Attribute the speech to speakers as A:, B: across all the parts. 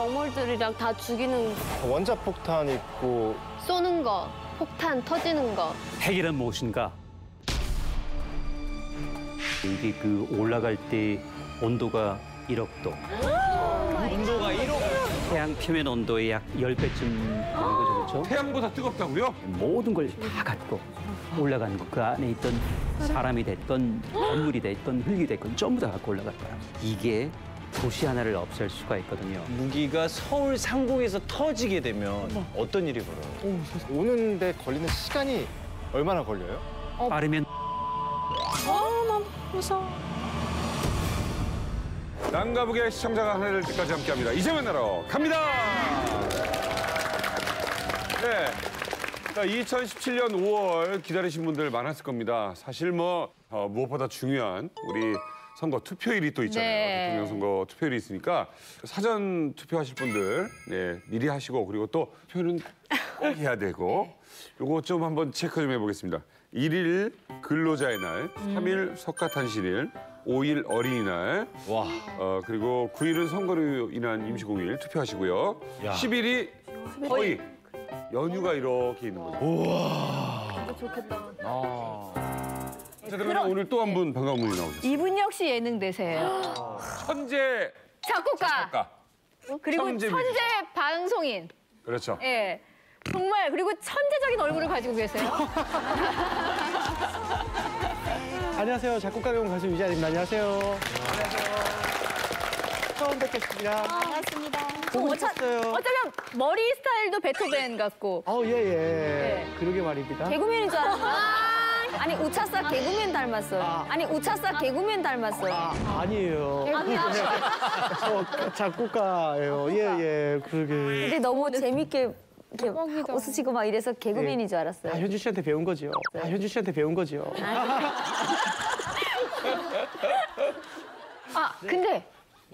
A: 어물들이랑 다 죽이는
B: 원자폭탄 있고
A: 쏘는 거, 폭탄 터지는 거.
C: 핵이란 무엇인가? 이게 그 올라갈 때 온도가 1억 도.
D: 온도가 1억.
C: 태양 표면 온도의 약 10배쯤 되는 거죠, 그렇죠?
E: 태양보다 뜨겁다고요?
C: 모든 걸 다 갖고 올라가는 거. 그 안에 있던 사람이 됐건 건물이 됐건 흙이 됐건 전부 다 갖고 올라갈 거야. 이게 도시 하나를 없앨 수가 있거든요.
D: 무기가 서울 상공에서 터지게 되면 어떤 일이 벌어요?
B: 오는데 걸리는 시간이 얼마나 걸려요?
C: 빠르면
E: 남가북의 시청자가 하나 될 때까지 함께합니다. 이제 만나러 갑니다. 네. 2017년 5월 기다리신 분들 많았을 겁니다. 사실 무엇보다 중요한 우리 선거 투표일이 또 있잖아요.
F: 네.
E: 대통령 선거 투표일이 있으니까 사전 투표하실 분들 네, 미리 하시고 그리고 또 투표는 꼭 해야 되고 요거 좀 한번 체크 좀 해보겠습니다. 1일 근로자의 날, 3일 석가탄신일, 5일 어린이날,
D: 와.
E: 그리고 9일은 선거로 인한 임시공휴일 투표하시고요.
D: 야.
E: 10일이 거의 연휴가 이렇게 있는 거죠.
A: 좋겠다.
E: 자, 그러면 오늘 또 한 분 반가운 분이 나오셨어요.
F: 이분 역시 예능대세예요.
E: 천재
F: 작곡가.
E: 작가.
F: 그리고
E: 천재
F: 천재
E: 뮤지션.
F: 방송인.
E: 그렇죠.
F: 예. 정말 그리고 천재적인 얼굴을 가지고 계세요.
G: 안녕하세요. 작곡가 배우 가수 유지아입니다. 안녕하세요. 처음 뵙겠습니다.
F: 반갑습니다.
G: 보고 싶었어요.
F: 어쩌면 머리 스타일도 베토벤 같고.
G: 예.
F: 네.
G: 그러게 말입니다.
A: 개구맨인 줄 알았어. 아니 우차사 개구맨 닮았어요. 아니 우차사 개구맨 닮았어요.
G: 아니에요. 작곡가예요. 예. 그러게.
A: 근데 너무 재밌게 이렇게 웃으시고 막 이래서 개그맨인 줄 알았어요.
G: 현주 씨한테 배운 거지요. 현주 씨한테 배운 거지요.
F: 근데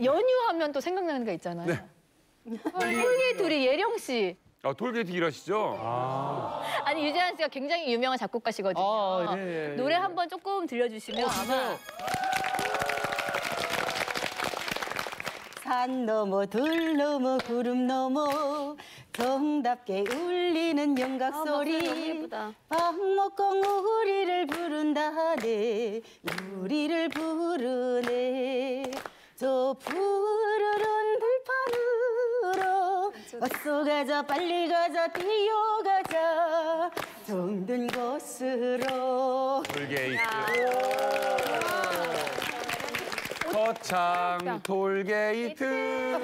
F: 연휴하면 또 생각나는 게 있잖아요.
E: 네.
F: 톨게이트 우리 예령 씨.
E: 톨게이트 일하시죠?
F: 아니 유재한 씨가 굉장히 유명한 작곡가시거든요.
G: 예.
F: 노래 한번 조금 들려주시면 아마
H: 산 넘어 들 넘어 구름 넘어 정답게 울리는 영각 소리
A: 예쁘다.
H: 박목공 우리를 부른다네 우리를 부르네 저 푸르른 들판으로 어서 가자 빨리 가자 뛰어가자 정든 곳으로
E: 톨게이트. 거창 톨게이트.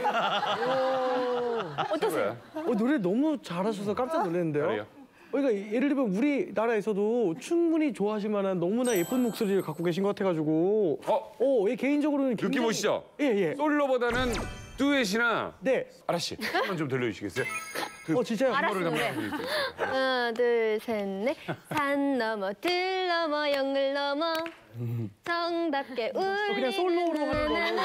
F: 어떠세요?
G: 노래 너무 잘하셔서 깜짝 놀랐는데요.
E: 잘해요.
G: 그러니까 예를 들면 우리나라에서도 충분히 좋아하실 만한 너무나 예쁜 목소리를 갖고 계신 것 같아가지고 개인적으로는
E: 느낌
G: 굉장히-
E: 오시죠?
G: 예.
E: 솔로보다는 듀엣이나
G: 네.
E: 아라씨 한번 좀 들려주시겠어요?
G: 진짜요?
E: 노래를 한번
F: 노래.
E: 해주세요.
A: 하나 둘 셋 넷. 산 넘어 들 넘어 영을 넘어 정답게 울리는
G: 그냥 솔로로 하는 거는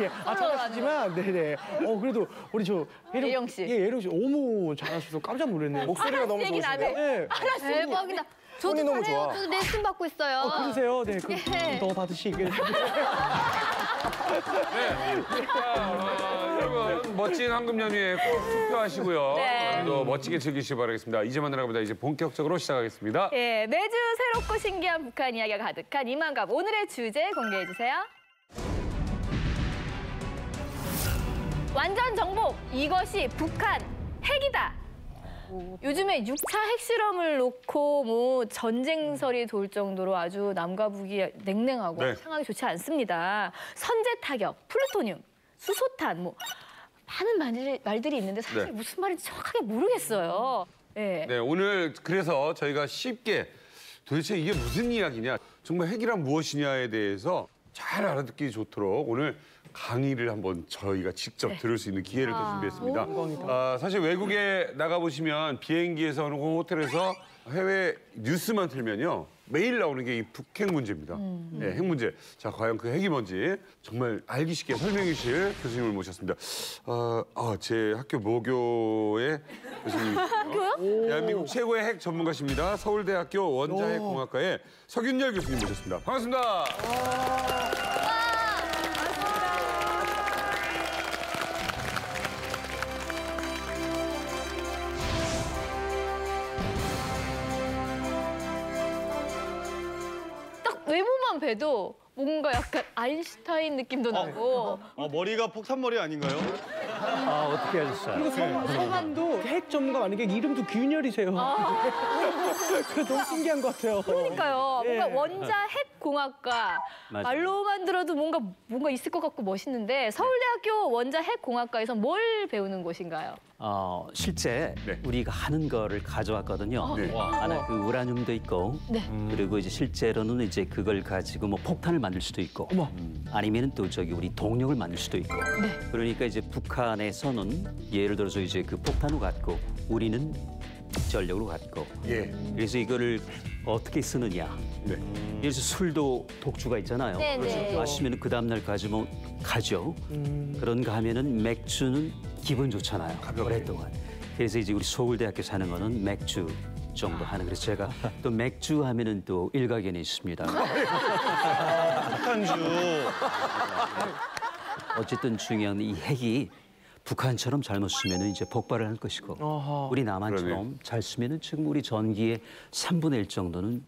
G: 예. 잘하시지만 네네. 그래도 우리
F: 예령 씨.
G: 예령 씨 너무 잘하셔서 깜짝 놀랐네요.
B: 목소리가 너무
F: 얘기
B: 좋으신데요?
G: 네.
A: 대박이다. 저도
B: 손이 너무
A: 잘해요.
B: 좋아.
A: 저도 레슨 받고 있어요.
G: 그러세요? 네. 그럼
A: 예.
G: 더 받으시길.
E: 자, 여러분 멋진 황금 연휴에 꼭 투표하시고요.
F: 네.
E: 또 멋지게 즐기시기 바라겠습니다. 이제 만나러 갑니다. 이제 본격적으로 시작하겠습니다.
F: 예, 매주 새롭고 신기한 북한 이야기가 가득한 이만갑 오늘의 주제 공개해 주세요. 완전 정복! 이것이 북한 핵이다! 요즘에 6차 핵실험을 놓고 전쟁설이 돌 정도로 아주 남과 북이 냉랭하고
E: 네.
F: 상황이 좋지 않습니다. 선제 타격, 플루토늄, 수소탄 많은 말들이 있는데 사실
E: 네.
F: 무슨 말인지 정확하게 모르겠어요. 예.
E: 네, 오늘 그래서 저희가 쉽게 도대체 이게 무슨 이야기냐, 정말 핵이란 무엇이냐에 대해서 잘 알아듣기 좋도록 오늘 강의를 한번 저희가 직접 들을 수 있는 기회를 또 준비했습니다. 사실 외국에 나가보시면 비행기에서 어느 호텔에서 해외 뉴스만 틀면요. 매일 나오는 게 이 북핵 문제입니다. 네, 핵 문제. 자, 과연 그 핵이 뭔지 정말 알기 쉽게 설명해 주실 교수님을 모셨습니다. 제 학교 모교의 교수님이시고요. 대한민국 최고의 핵 전문가십니다. 서울대학교 원자핵공학과의 석윤열 교수님 모셨습니다. 반갑습니다.
F: 머리만 봬도 뭔가 약간 아인슈타인 느낌도 나고.
D: 머리가 폭탄머리 아닌가요?
C: 아, 어떻게 하셨어요?
G: 그리고 성함도 핵 전문가 아니게 이름도 균열이세요. 그래서 너무 신기한 것 같아요.
F: 그러니까요.
G: 예.
F: 뭔가 원자 핵공학과
C: 맞아요.
F: 말로만 들어도 뭔가 있을 것 같고 멋있는데 서울대학교 원자 핵공학과에서 뭘 배우는 곳인가요?
C: 실제
E: 네.
C: 우리가 하는 거를 가져왔거든요.
E: 네.
C: 하나 그 우라늄도 있고,
F: 네.
C: 그리고 이제 실제로는 이제 그걸 가지고 뭐 폭탄을 만들 수도 있고, 아니면은 또 저기 우리 동력을 만들 수도 있고. 그러니까 이제 북한에서는 예를 들어서 이제 그 폭탄을 갖고 우리는 전력으로 갖고.
E: 예.
C: 그래서 이거를 어떻게 쓰느냐.
E: 네.
C: 그래서 술도 독주가 있잖아요.
F: 네네.
C: 마시면 그 다음날 가지고 가죠. 그런가 하면은 맥주는 기분 좋잖아요. 오랫동안. 그래서 이제 우리 서울대학교 사는 거는 맥주 정도 하는. 그래서 제가 또 맥주 하면은 또 일가견이 있습니다.
D: 폭탄주.
C: 어쨌든 중요한 이 핵이 북한처럼 잘못 쓰면은 이제 폭발을 할 것이고, 우리 남한처럼
E: 그러네.
C: 잘 쓰면은 지금 우리 전기의 3분의 1 정도는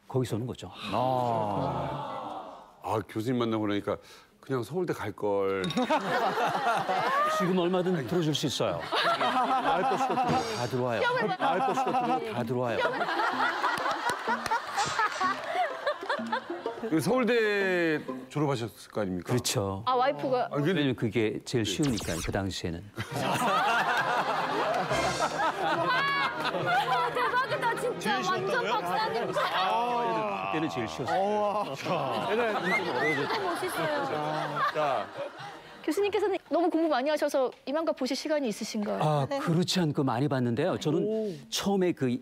C: 거기서 오는 거죠.
E: 아, 교수님 만나고 그러니까 그냥 서울대 갈 걸.
C: 지금 얼마든 들어줄 수 있어요. 알 것이 같은 다 들어와요. 알 것이 같은 다 들어와요.
E: 서울대 졸업하셨을 거 아닙니까?
C: 그렇죠.
F: 아 와이프가
C: 왜냐면 그게 제일 쉬우니까 그 당시에는.
F: 와 대박이다 진짜 완전 박사님.
C: 그때는 제일 쉬웠어요.
F: 멋있어요.
E: 자,
F: 교수님께서는 너무 공부 많이 하셔서 이만가 보실 시간이 있으신가요?
C: 아, 그렇지 않고 많이 봤는데요. 저는 처음에 그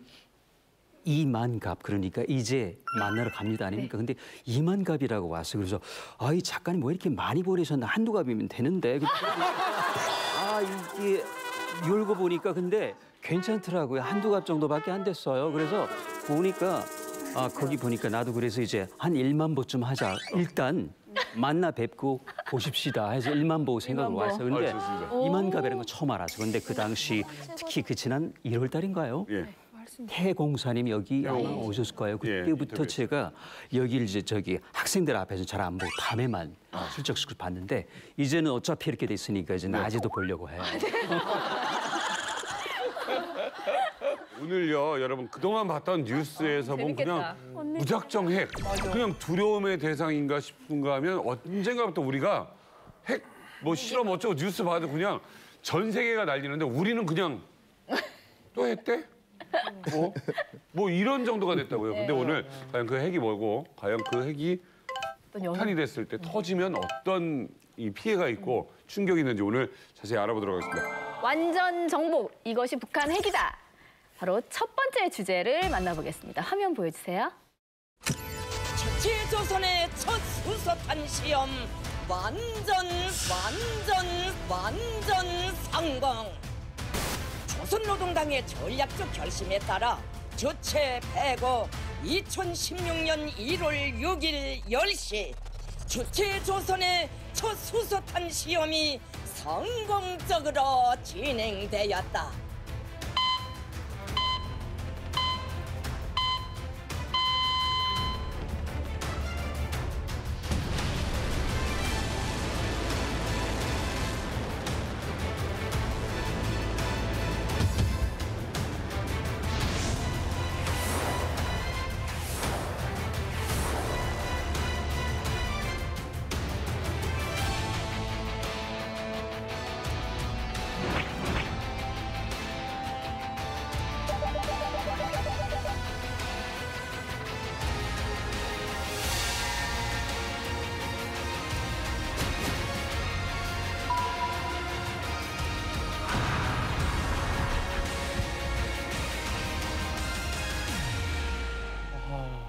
C: 이만갑, 그러니까 이제 만나러 갑니다 아닙니까? 근데 이만갑이라고 왔어요. 그래서 아, 이 작가님 뭐 이렇게 많이 보내셨나? 한두 갑이면 되는데. 아, 이게 열고 보니까 근데 괜찮더라고요. 한두 갑 정도밖에 안 됐어요. 그래서 보니까 아, 거기 보니까 나도 그래서 이제 한 1만 보쯤 하자. 일단 만나 뵙고 보십시다 해서 1만 보 생각으로 왔어요. 근데
E: 좋습니다.
C: 이만갑이라는 건 처음 알았어요. 근데 그 당시 특히 그 지난 1월 달인가요?
E: 예.
C: 태공사님 여기 아마 오셨을 거예요.
E: 예,
C: 그때부터
E: 인터뷰.
C: 제가 여기를 이제 저기 학생들 앞에서 잘 안 보고 밤에만 슬쩍슬쩍 봤는데 이제는 어차피 이렇게 됐으니까 이제 낮에도 보려고 해요.
E: 오늘요, 여러분 그동안 봤던 뉴스에서 보면 그냥 무작정 핵, 그냥 두려움의 대상인가 싶은가 하면 언젠가부터 우리가 핵 뭐 실험 어쩌고 뉴스 봐도 그냥 전 세계가 난리는데 우리는 그냥 또 했대? 뭐 이런 정도가 됐다고요. 근데 오늘 과연 그 핵이 뭐고, 과연 그 핵이 폭탄이 됐을 때 터지면 어떤 이 피해가 있고 충격이 있는지 오늘 자세히 알아보도록 하겠습니다.
F: 완전 정복 이것이 북한 핵이다. 바로 첫 번째 주제를 만나보겠습니다. 화면 보여주세요.
I: 조선의 첫 수소탄 시험 완전 성공. 조선노동당의 전략적 결심에 따라 교체 폐고 2016년 1월 6일 10시 주체 조선의 첫 수소탄 시험이 성공적으로 진행되었다.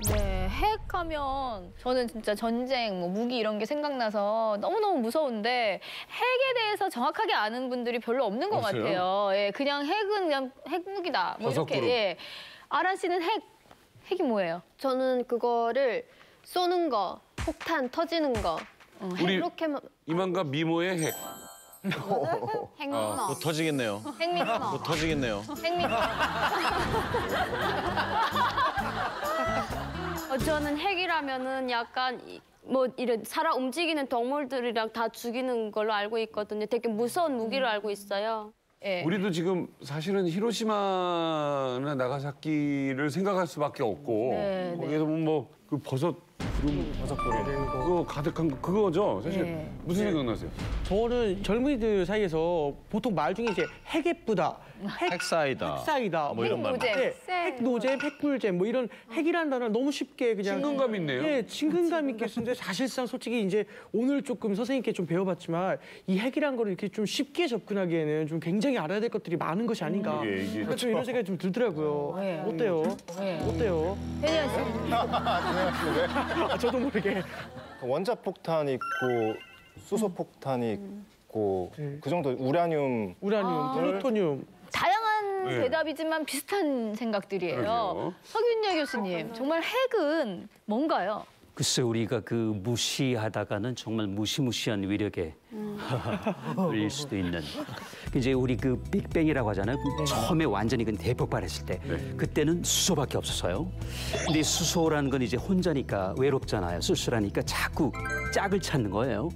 F: 네, 핵하면 저는 진짜 전쟁, 뭐 무기 이런 게 생각나서 너무너무 무서운데 핵에 대해서 정확하게 아는 분들이 별로 없는 것
E: 없어요?
F: 같아요. 예, 그냥 핵은 그냥 핵무기다. 뭐
E: 버섯
F: 이렇게.
E: 그룹.
F: 예. 아라 씨는 핵이 뭐예요?
A: 저는 그거를 쏘는 거, 폭탄 터지는 거
E: 우리
A: 이렇게만
E: 이만갑 미모의 핵.
F: 핵미터.
D: 못 터지겠네요.
F: 핵미터.
D: 못 터지겠네요.
F: 핵미터.
J: 저는 핵이라면은 약간 뭐 이런 살아 움직이는 동물들이랑 다 죽이는 걸로 알고 있거든요. 되게 무서운 무기로 알고 있어요.
F: 예.
E: 우리도 지금 사실은 히로시마나 나가사키를 생각할 수밖에 없고
F: 네,
E: 거기에서 뭐 그 버섯 버섯돌이 그거 가득한 거 그거죠. 사실
F: 네.
E: 무슨 생각나세요?
G: 저는 젊은이들 사이에서 보통 말 중에 이제 핵 예쁘다,
D: 핵사이다.
G: 핵사이다,
D: 뭐 이런 말만.
F: 핵노잼.
G: 핵노잼, 핵불잼 뭐 이런 핵이라는 단어를 너무 쉽게 그냥
E: 친근감 있네요.
G: 예, 친근감 있게 쓰는데 사실상 솔직히 이제 오늘 조금 선생님께 좀 배워봤지만 이 핵이란 거를 이렇게 좀 쉽게 접근하기에는 좀 굉장히 알아야 될 것들이 많은 것이 아닌가.
E: 이게
G: 그러니까 좀 이런 생각이 좀 들더라고요.
F: 네.
G: 어때요?
F: 네.
G: 어때요?
F: 혜연 씨.
G: 아, 저도 모르게.
B: 원자폭탄 있고 수소폭탄이 있고 그 정도 우라늄
G: 우라늄, 플루토늄.
F: 다양한
E: 네.
F: 대답이지만 비슷한 생각들이에요.
E: 그러게요.
F: 석윤여 교수님, 정말 핵은 뭔가요?
C: 글쎄 우리가 그 무시하다가는 정말 무시무시한 위력에 걸릴 수도 있는. 이제 우리 그 빅뱅이라고 하잖아요. 처음에 완전히 그 대폭발했을 때 그때는 수소밖에 없었어요. 근데 수소라는 건 이제 혼자니까 외롭잖아요. 쓸쓸하니까 자꾸 짝을 찾는 거예요.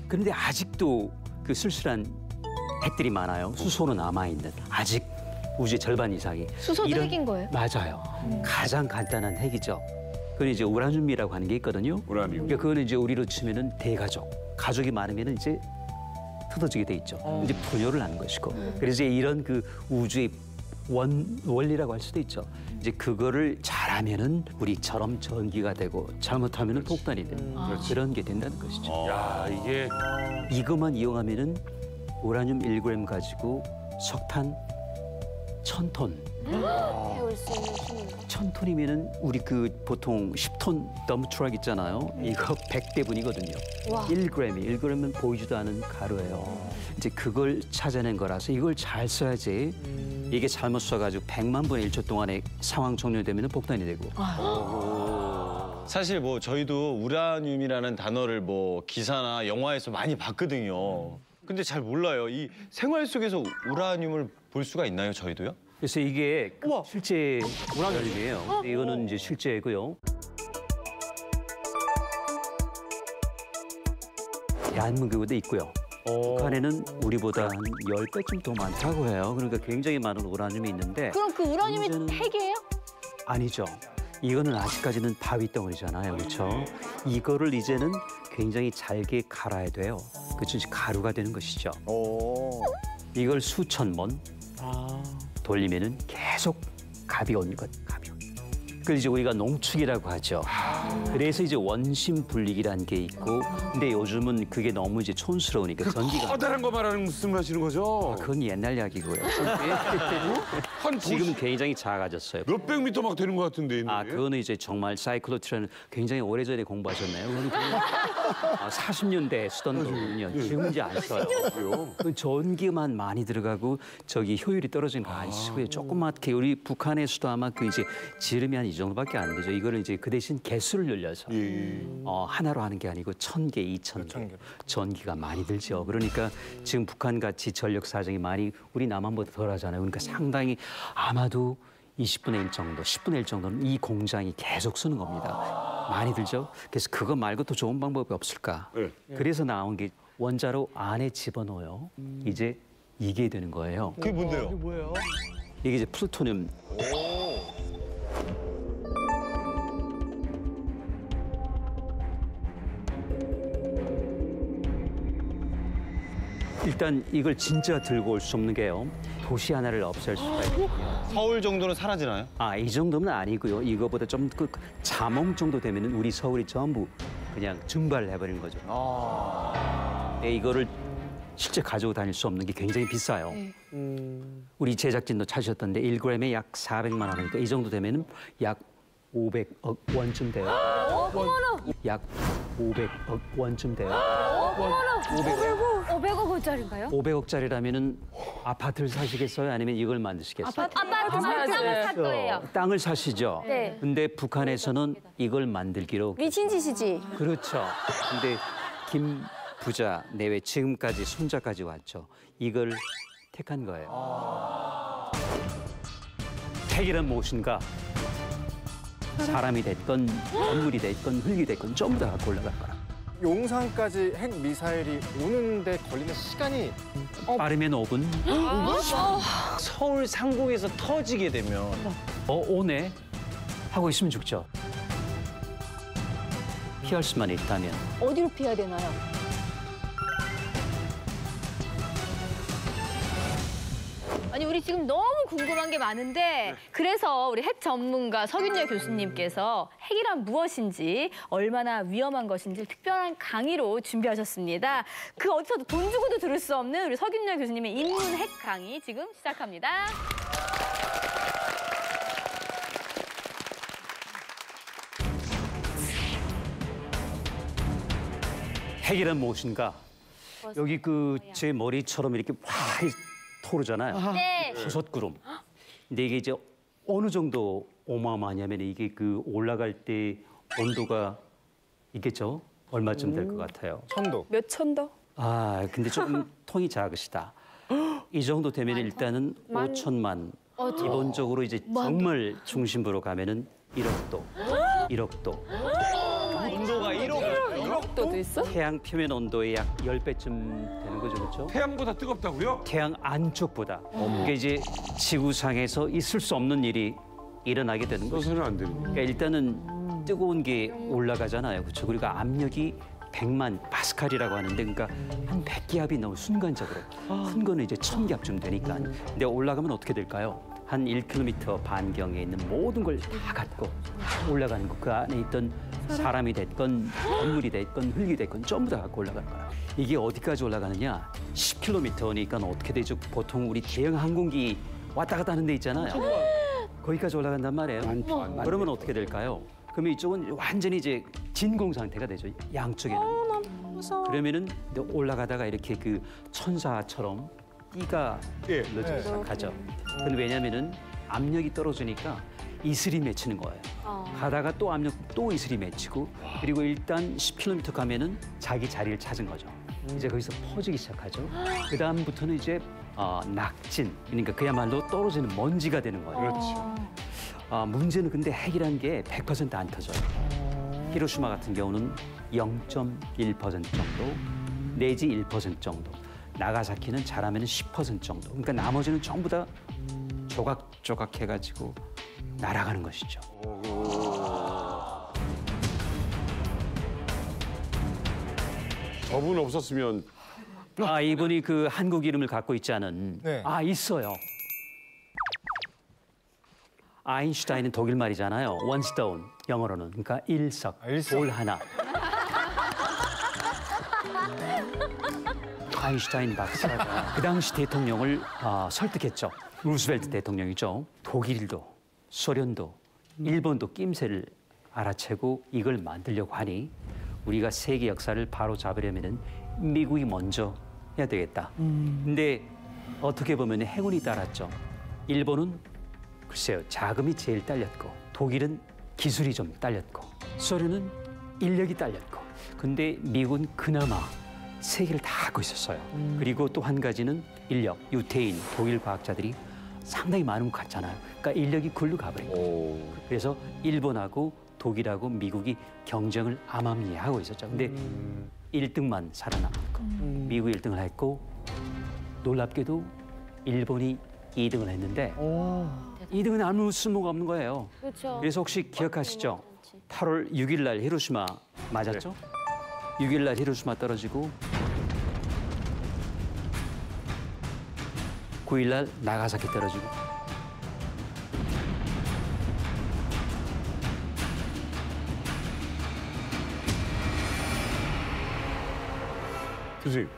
C: 그런데 아직도 그 쓸쓸한 핵들이 많아요. 수소는 남아있는 아직 우주의 절반 이상이.
F: 수소도 핵인 거예요?
C: 맞아요. 가장 간단한 핵이죠. 그건 이제 우라늄이라고 하는 게 있거든요.
E: 우라늄.
C: 그러니까 그거는 이제 우리로 치면은 대가족. 가족이 많으면 이제 흩어지게 돼 있죠. 이제 분열을 하는 것이고. 그래서 이제 이런 그 우주의 원리라고 할 수도 있죠. 이제 그거를 잘하면은 우리처럼 전기가 되고 잘못하면은 폭탄이 되는 그런 게 된다는 것이죠.
E: 야 이게
C: 이것만 이용하면은 우라늄 1g 가지고 석탄 1000톤.
J: 태울 수 있는 힘인가?
C: 1000톤이면은 우리 그 보통 10톤 덤프 트럭 있잖아요. 이거 100대분이거든요. 1g은 보이지도 않은 가루예요. 이제 그걸 찾아낸 거라서 이걸 잘 써야지. 이게 잘못 써가지고 100만 분의 1초 동안에 상황 종료되면 폭탄이 되고.
D: 사실 뭐 저희도 우라늄이라는 단어를 뭐 기사나 영화에서 많이 봤거든요. 근데 잘 몰라요. 이 생활 속에서 우라늄을 볼 수가 있나요, 저희도요?
C: 그래서 이게 실제 우라늄이에요. 이거는 이제 실제고요. 대한민국에도 있고요. 북한에는 우리보다 한 10배쯤 더 많다고 해요. 그러니까 굉장히 많은 우라늄이 있는데
F: 그럼 그 우라늄이
C: 문제는-
F: 핵이에요?
C: 아니죠. 이거는 아직까지는 바위 덩어리잖아요. 그렇죠? 이거를 이제는 굉장히 잘게 갈아야 돼요. 그렇죠? 이제 가루가 되는 것이죠. 이걸 수천 번 돌리면은 계속 갑이 온 것, 갑이 온. 그걸 이제 우리가 농축이라고 하죠. 그래서 이제 원심 분리기라는 게 있고, 근데 요즘은 그게 너무 이제 촌스러우니까 전기가.
E: 커다란 거 말씀하시는 거죠?
C: 그건 옛날 이야기고요.
E: 한
C: 지금은 굉장히 작아졌어요.
E: 몇백 미터 막 되는 것 같은데.
C: 아, 그거는 이제 정말 사이클로트라는 굉장히 오래전에 공부하셨나요? 그건 40년대 쓰던 거거든요. 지금 이제 안 써요. 그 전기만 많이 들어가고 저기 효율이 떨어진 거 안 쓰고요. 조그맣게 우리 북한에서도 아마 그 이제 지름이 한 이 정도밖에 안 되죠. 이거는 이제 그 대신 개수를 늘려서 하나로 하는 게 아니고 1000개, 2000개 전기가 많이 들죠. 그러니까 지금 북한 같이 전력 사정이 많이 우리 남한보다 덜하잖아요. 그러니까 상당히 아마도 20분의 1 정도, 10분의 1 정도는 이 공장이 계속 쓰는 겁니다. 많이 들죠? 그래서 그거 말고 또 좋은 방법이 없을까? 그래서 나온 게 원자로 안에 집어넣어요. 이제 이게 되는 거예요.
D: 그게 뭔데요?
G: 이게 뭐예요?
C: 이게 이제 플루토늄. 일단 이걸 진짜 들고 올 수 없는 게요. 도시 하나를 없앨 수가 있거든요.
D: 서울 정도는 사라지나요?
C: 아, 이 정도는 아니고요. 이거보다 좀 그 잠엄 정도 되면 우리 서울이 전부 그냥 증발을 해버리는 거죠. 네, 이거를 실제 가지고 다닐 수 없는 게 굉장히 비싸요. 우리 제작진도 찾으셨던데 1g에 약 400만 원이니까 이 정도 되면 약 500억 원쯤 돼요. 약 500억 원쯤 돼요.
J: 500억원짜리인가요?
C: 500억짜리라면은 아파트를 사시겠어요? 아니면 이걸 만드시겠어요?
J: 아파트만 땅을 살 거예요.
C: 땅을 사시죠.
J: 네.
C: 근데 북한에서는 이걸 만들기로
J: 미친 짓이지.
C: 그렇죠. 근데 김 부자 내외 지금까지 손자까지 왔죠. 이걸 택한 거예요. 핵이란 무엇인가? 사람이 됐건 건물이 됐건 흙이 됐건 전부 다 갖고 올라갈 거라.
B: 용산까지 핵 미사일이 오는데 걸리는 시간이
C: 빠르면 5분,
D: 서울 상공에서 터지게 되면
C: 오네 하고 있으면 죽죠. 피할 수만 있다면.
F: 어디로 피해야 되나요? 아니 우리 지금 너무 궁금한 게 많은데 그래서 우리 핵 전문가 서균열 교수님께서 핵이란 무엇인지 얼마나 위험한 것인지 특별한 강의로 준비하셨습니다. 그 어디서도 돈 주고도 들을 수 없는 우리 서균열 교수님의 인문 핵 강의 지금 시작합니다.
C: 핵이란 무엇인가? 여기 그 제 머리처럼 이렇게 확 토르잖아요.
F: 네.
C: 버섯구름. 근데 이게 이제 어느 정도 어마어마하냐면 이게 그 올라갈 때 온도가 있겠죠? 얼마쯤 될 것 같아요?
B: 1000도.
F: 몇 천도?
C: 아, 근데 조금 통이 작으시다. 이 정도 되면 일단은 5천만. 기본적으로 이제 정말 중심부로 가면은 1억도, 1억도.
D: 온도가 1억.
F: 도 있어?
C: 태양 표면 온도의 약 10배쯤 되는 거죠, 그렇죠?
E: 태양보다 뜨겁다고요?
C: 태양 안쪽보다. 그게 이제 지구상에서 있을 수 없는 일이 일어나게 되는 거죠.
E: 써서는 안 되는 거예요.
C: 그러니까 일단은 뜨거운 게 올라가잖아요, 그렇죠? 그리고 압력이 100만 파스칼이라고 하는데, 그러니까 한 100기압이 너무 순간적으로 큰 거는 이제 1000기압쯤 되니까. 근데 올라가면 어떻게 될까요? 한 1km 반경에 있는 모든 걸 다 갖고 올라가는 거. 그 안에 있던 사람이 됐건 건물이 됐건 흙이 됐건 전부 다 갖고 올라가는 거야. 이게 어디까지 올라가느냐? 10km니까 어떻게 되죠? 보통 우리 대형 항공기 왔다 갔다 하는 데 있잖아요. 거기까지 올라간단 말이에요. 그러면 어떻게 될까요? 그러면 이쪽은 완전히 이제 진공 상태가 되죠. 양쪽에는. 그러면은 올라가다가 이렇게 그 천사처럼 띠가 늘어져서 가죠. 근데 왜냐면은 압력이 떨어지니까 이슬이 맺히는 거예요. 가다가 또 압력 또 이슬이 맺히고, 그리고 일단 10km 가면은 자기 자리를 찾은 거죠. 이제 거기서 퍼지기 시작하죠. 그 다음부터는 이제 낙진, 그러니까 그야말로 떨어지는 먼지가 되는 거예요. 그렇죠. 문제는 근데 핵이란 게 100% 안 터져요. 히로시마 같은 경우는 0.1% 정도 내지 1% 정도. 나가사키는 잘하면 10% 정도. 그러니까 나머지는 전부 다 조각조각 해가지고 날아가는 것이죠.
E: 저분 없었으면
C: 이분이 그 한국 이름을 갖고 있지 않은.
B: 네.
C: 있어요. 아인슈타인은 독일 말이잖아요. 원스톤, 영어로는. 그러니까 일석, 돌 하나. 아인슈타인 박사가 그 당시 대통령을 설득했죠. 루스벨트 대통령이죠. 독일도, 소련도, 일본도 낌새를 알아채고 이걸 만들려고 하니 우리가 세계 역사를 바로 잡으려면은 미국이 먼저 해야 되겠다. 근데 어떻게 보면 행운이 따랐죠. 일본은 글쎄요, 자금이 제일 딸렸고, 독일은 기술이 좀 딸렸고, 소련은 인력이 딸렸고, 근데 미국은 그나마 세계를 다 갖고 있었어요. 그리고 또 한 가지는 인력, 유태인, 독일 과학자들이 상당히 많은 것 같잖아요. 그러니까 인력이 굴러 가버린 거예요. 그래서 일본하고 독일하고 미국이 경쟁을 암암리하고 있었죠. 근데 1등만 살아남았고, 미국이 1등을 했고, 놀랍게도 일본이 2등을 했는데 2등은 아무 쓸모가 없는 거예요.
J: 그렇죠.
C: 그래서 혹시 기억하시죠? 8월 6일 날 히로시마 맞았죠? 6일 날 히로시마 떨어지고 9일 날 나가사키 떨어지고.
E: 교수님,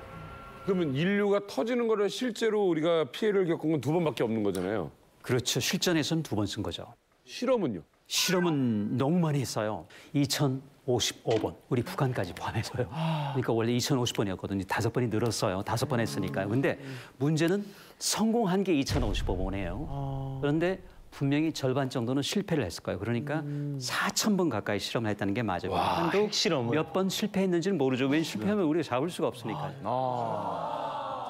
E: 그러면 인류가 터지는 거를 실제로 우리가 피해를 겪은 건 2번밖에 없는 거잖아요.
C: 그렇죠. 실전에서는 2번 쓴 거죠.
E: 실험은요?
C: 실험은 너무 많이 했어요. 2055번, 우리 북한까지 포함해서요. 그러니까 원래 2050번이었거든요. 5번이 늘었어요. 5번 했으니까요. 근데 문제는 성공한 게 2055번이에요. 그런데 분명히 절반 정도는 실패를 했을 거예요. 그러니까 4,000번 가까이 실험을 했다는 게 맞아요. 북한도
D: 핵실험을?
C: 몇 번 실패했는지는 모르죠. 왜 실패하면 우리가 잡을 수가 없으니까요.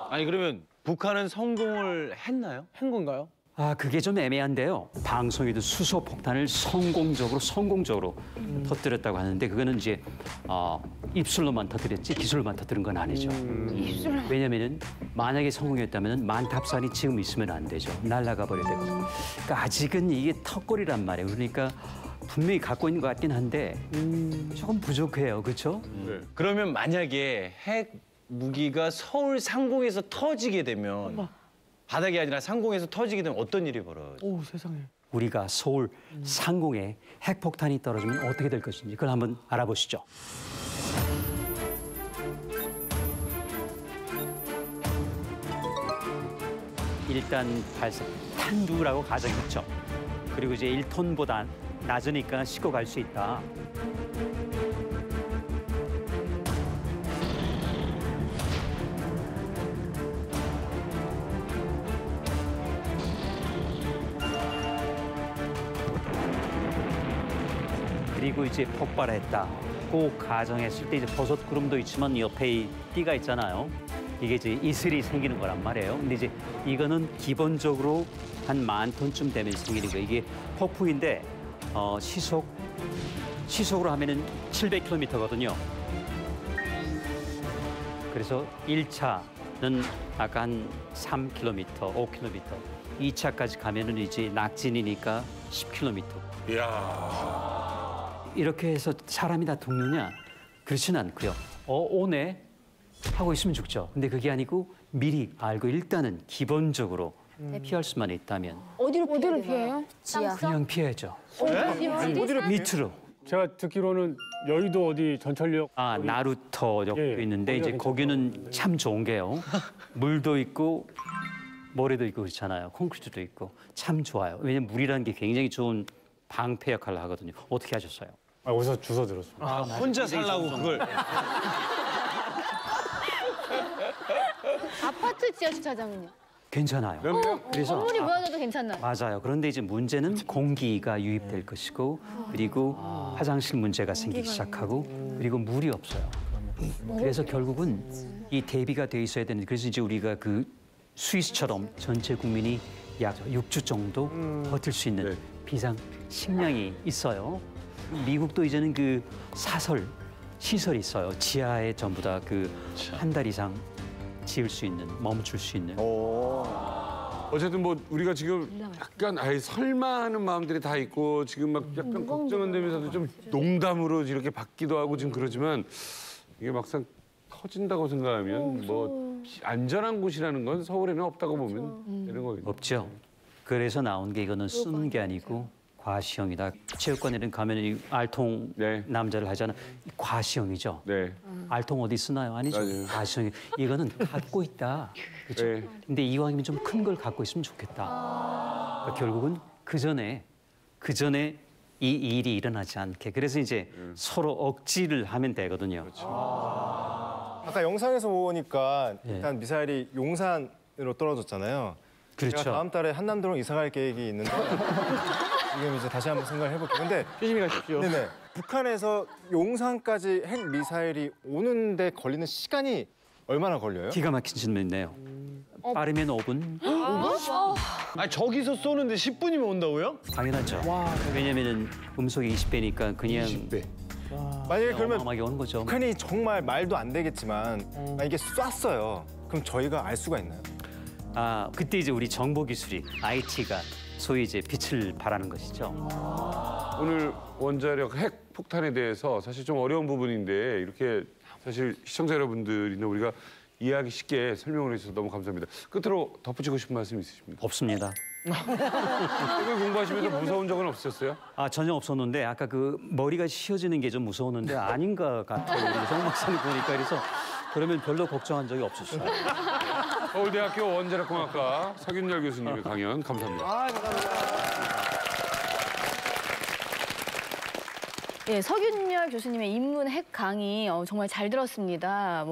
D: 아니 그러면 북한은 성공을 했나요?
G: 한 건가요?
C: 그게 좀 애매한데요. 방송에도 수소 폭탄을 성공적으로 터뜨렸다고 하는데 그거는 이제 입술로만 터뜨렸지 기술로만 터뜨린 건 아니죠. 왜냐면은 만약에 성공했다면 만탑산이 지금 있으면 안 되죠. 날아가 버려야 되거든요. 그러니까 아직은 이게 턱걸이란 말이에요. 그러니까 분명히 갖고 있는 것 같긴 한데 조금 부족해요. 그렇죠?
D: 그러면 만약에 핵 무기가 서울 상공에서 터지게 되면 바닥이 아니라 상공에서 터지게 되면 어떤 일이 벌어져요?
G: 오 세상에.
C: 우리가 서울 상공에 핵폭탄이 떨어지면 어떻게 될 것인지 그걸 한번 알아보시죠. 일단 발사 탄두라고 가정했죠. 그리고 이제 1톤보다 낮으니까 싣고 갈 수 있다. 그리고 이제 폭발했다고 가정했을 때 이제 버섯 구름도 있지만 옆에 이 띠가 있잖아요. 이게 이제 이슬이 생기는 거란 말이에요. 근데 이제 이거는 기본적으로 한 10,000톤쯤 되면 생기는 거예요. 이게 폭풍인데 시속으로 하면은 700km거든요. 그래서 1차는 아까 한 3km, 5km. 2차까지 가면은 이제 낙진이니까 10km.
E: 이야.
C: 이렇게 해서 사람이 다 죽느냐? 그렇지는 않고요. 오네 하고 있으면 죽죠. 근데 그게 아니고 미리 알고 일단은 기본적으로 피할 수만 있다면
F: 어디로 피해요?
C: 그냥 피해야죠.
A: 어디로
C: 밑으로.
K: 제가 듣기로는 여의도 어디 전철역
C: 나루터역도
K: 예,
C: 있는데 이제
K: 거기가
C: 거기는 참 좋은 게요. 물도 있고 모래도 있고 그렇잖아요. 콘크리트도 있고 참 좋아요. 왜냐면 물이라는 게 굉장히 좋은 방패 역할을 하거든요. 어떻게 하셨어요?
K: 어디서 주워 들었습니다.
D: 혼자 살라고 그걸.
F: 아파트 지하 주차장은요?
C: 괜찮아요. 그래서
F: 건물이 무너져도 괜찮나요?
C: 맞아요. 그런데 이제 문제는 공기가 유입될 것이고 그리고 화장실 문제가 생기기 시작하고 그리고 물이 없어요. 그래서 결국은 이 대비가 돼 있어야 되는데 그래서 이제 우리가 그 스위스처럼 전체 국민이 약 6주 정도 버틸 수 있는 비상 식량이 있어요. 미국도 이제는 그 시설이 있어요. 지하에 전부 다 그 한 달 이상 지을 수 있는, 멈출 수 있는.
E: 어쨌든 뭐 우리가 지금 약간 설마 하는 마음들이 다 있고 지금 막 약간 걱정은 되면서도 좀 농담으로 이렇게 받기도 하고 지금 그러지만 이게 막상 터진다고 생각하면 뭐 안전한 곳이라는 건 서울에는 없다고 보면 되는 거겠죠.
C: 없죠. 그래서 나온 게 이거는 쓰는 게 아니고 과시형이다. 체육관에는 가면 이 알통 남자를 하잖아. 과시형이죠. 알통 어디 쓰나요? 아니죠.
E: 맞아요.
C: 과시형. 이거는 갖고 있다. 그렇죠. 근데 이왕이면 좀 큰 걸 갖고 있으면 좋겠다. 그러니까 결국은 그 전에 이 일이 일어나지 않게. 그래서 이제 서로 억지를 하면 되거든요.
B: 아까 영상에서 보니까 일단 미사일이 용산으로 떨어졌잖아요.
C: 그렇죠.
B: 제가 다음 달에 한남동으로 이사 갈 계획이 있는데 지금 이제 다시 한번 생각을 해볼게요. 근데
G: 조심히 가십시오.
B: 네네. 북한에서 용산까지 핵 미사일이 오는데 걸리는 시간이 얼마나 걸려요?
C: 기가 막힌 질문이네요. 빠르면 5분?
D: 아니 저기서 쏘는데 10분이면 온다고요?
C: 당연하죠. 왜냐면은 음속이 20배니까 그냥
E: 20배.
B: 만약에 그러면
C: 어마어마하게 오는 거죠.
B: 북한이 정말 말도 안 되겠지만 만약에 쐈어요. 그럼 저희가 알 수가 있나요?
C: 그때 이제 우리 정보 기술이 IT가 소위 이제 빛을 발하는 것이죠.
E: 오늘 원자력 핵 폭탄에 대해서 사실 좀 어려운 부분인데 이렇게 사실 시청자 여러분들이나 우리가 이해하기 쉽게 설명을 해주셔서 너무 감사합니다. 끝으로 덧붙이고 싶은 말씀 있으십니까?
C: 없습니다.
E: 핵을 공부하시면서 무서운 적은 없으셨어요?
C: 전혀 없었는데 아까 그 머리가 휘어지는 게 좀 무서웠는데 아닌가 같아요. 우리 정 박사님 보니까 그래서 그러면 별로 걱정한 적이 없었어요.
E: 서울대학교 원자력공학과 서균열 교수님의 강연 감사합니다.
F: 예, 서균열 교수님의 인문 핵 강의 정말 잘 들었습니다.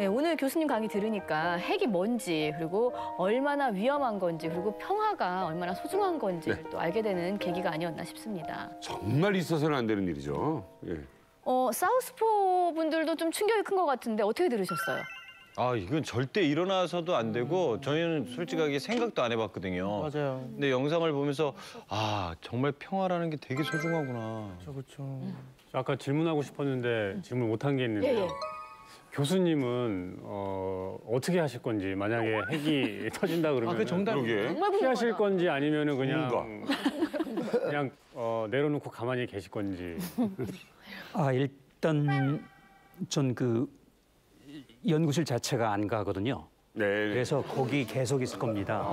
F: 오늘 교수님 강의 들으니까 핵이 뭔지 그리고 얼마나 위험한 건지 그리고 평화가 얼마나 소중한 건지를 또 알게 되는 계기가 아니었나 싶습니다.
E: 정말 있어서는 안 되는 일이죠.
F: 사우스포 분들도 좀 충격이 큰 것 같은데 어떻게 들으셨어요?
D: 아, 이건 절대 일어나서도 안 되고 저희는 솔직하게 생각도 안 해봤거든요.
G: 맞아요.
D: 근데 영상을 보면서 아, 정말 평화라는 게 되게 소중하구나.
G: 그렇죠.
K: 아까 질문하고 싶었는데 질문 못한 게 있는데요.
F: 예, 예.
K: 교수님은 어떻게 하실 건지 만약에 핵이 터진다 그러면
G: 그 정답.
E: 그러게.
K: 피하실 건지 아니면은 그냥 내려놓고 가만히 계실 건지.
C: 일단 전 그 연구실 자체가 안 가거든요.
E: 네.
C: 그래서 거기 계속 있을 겁니다.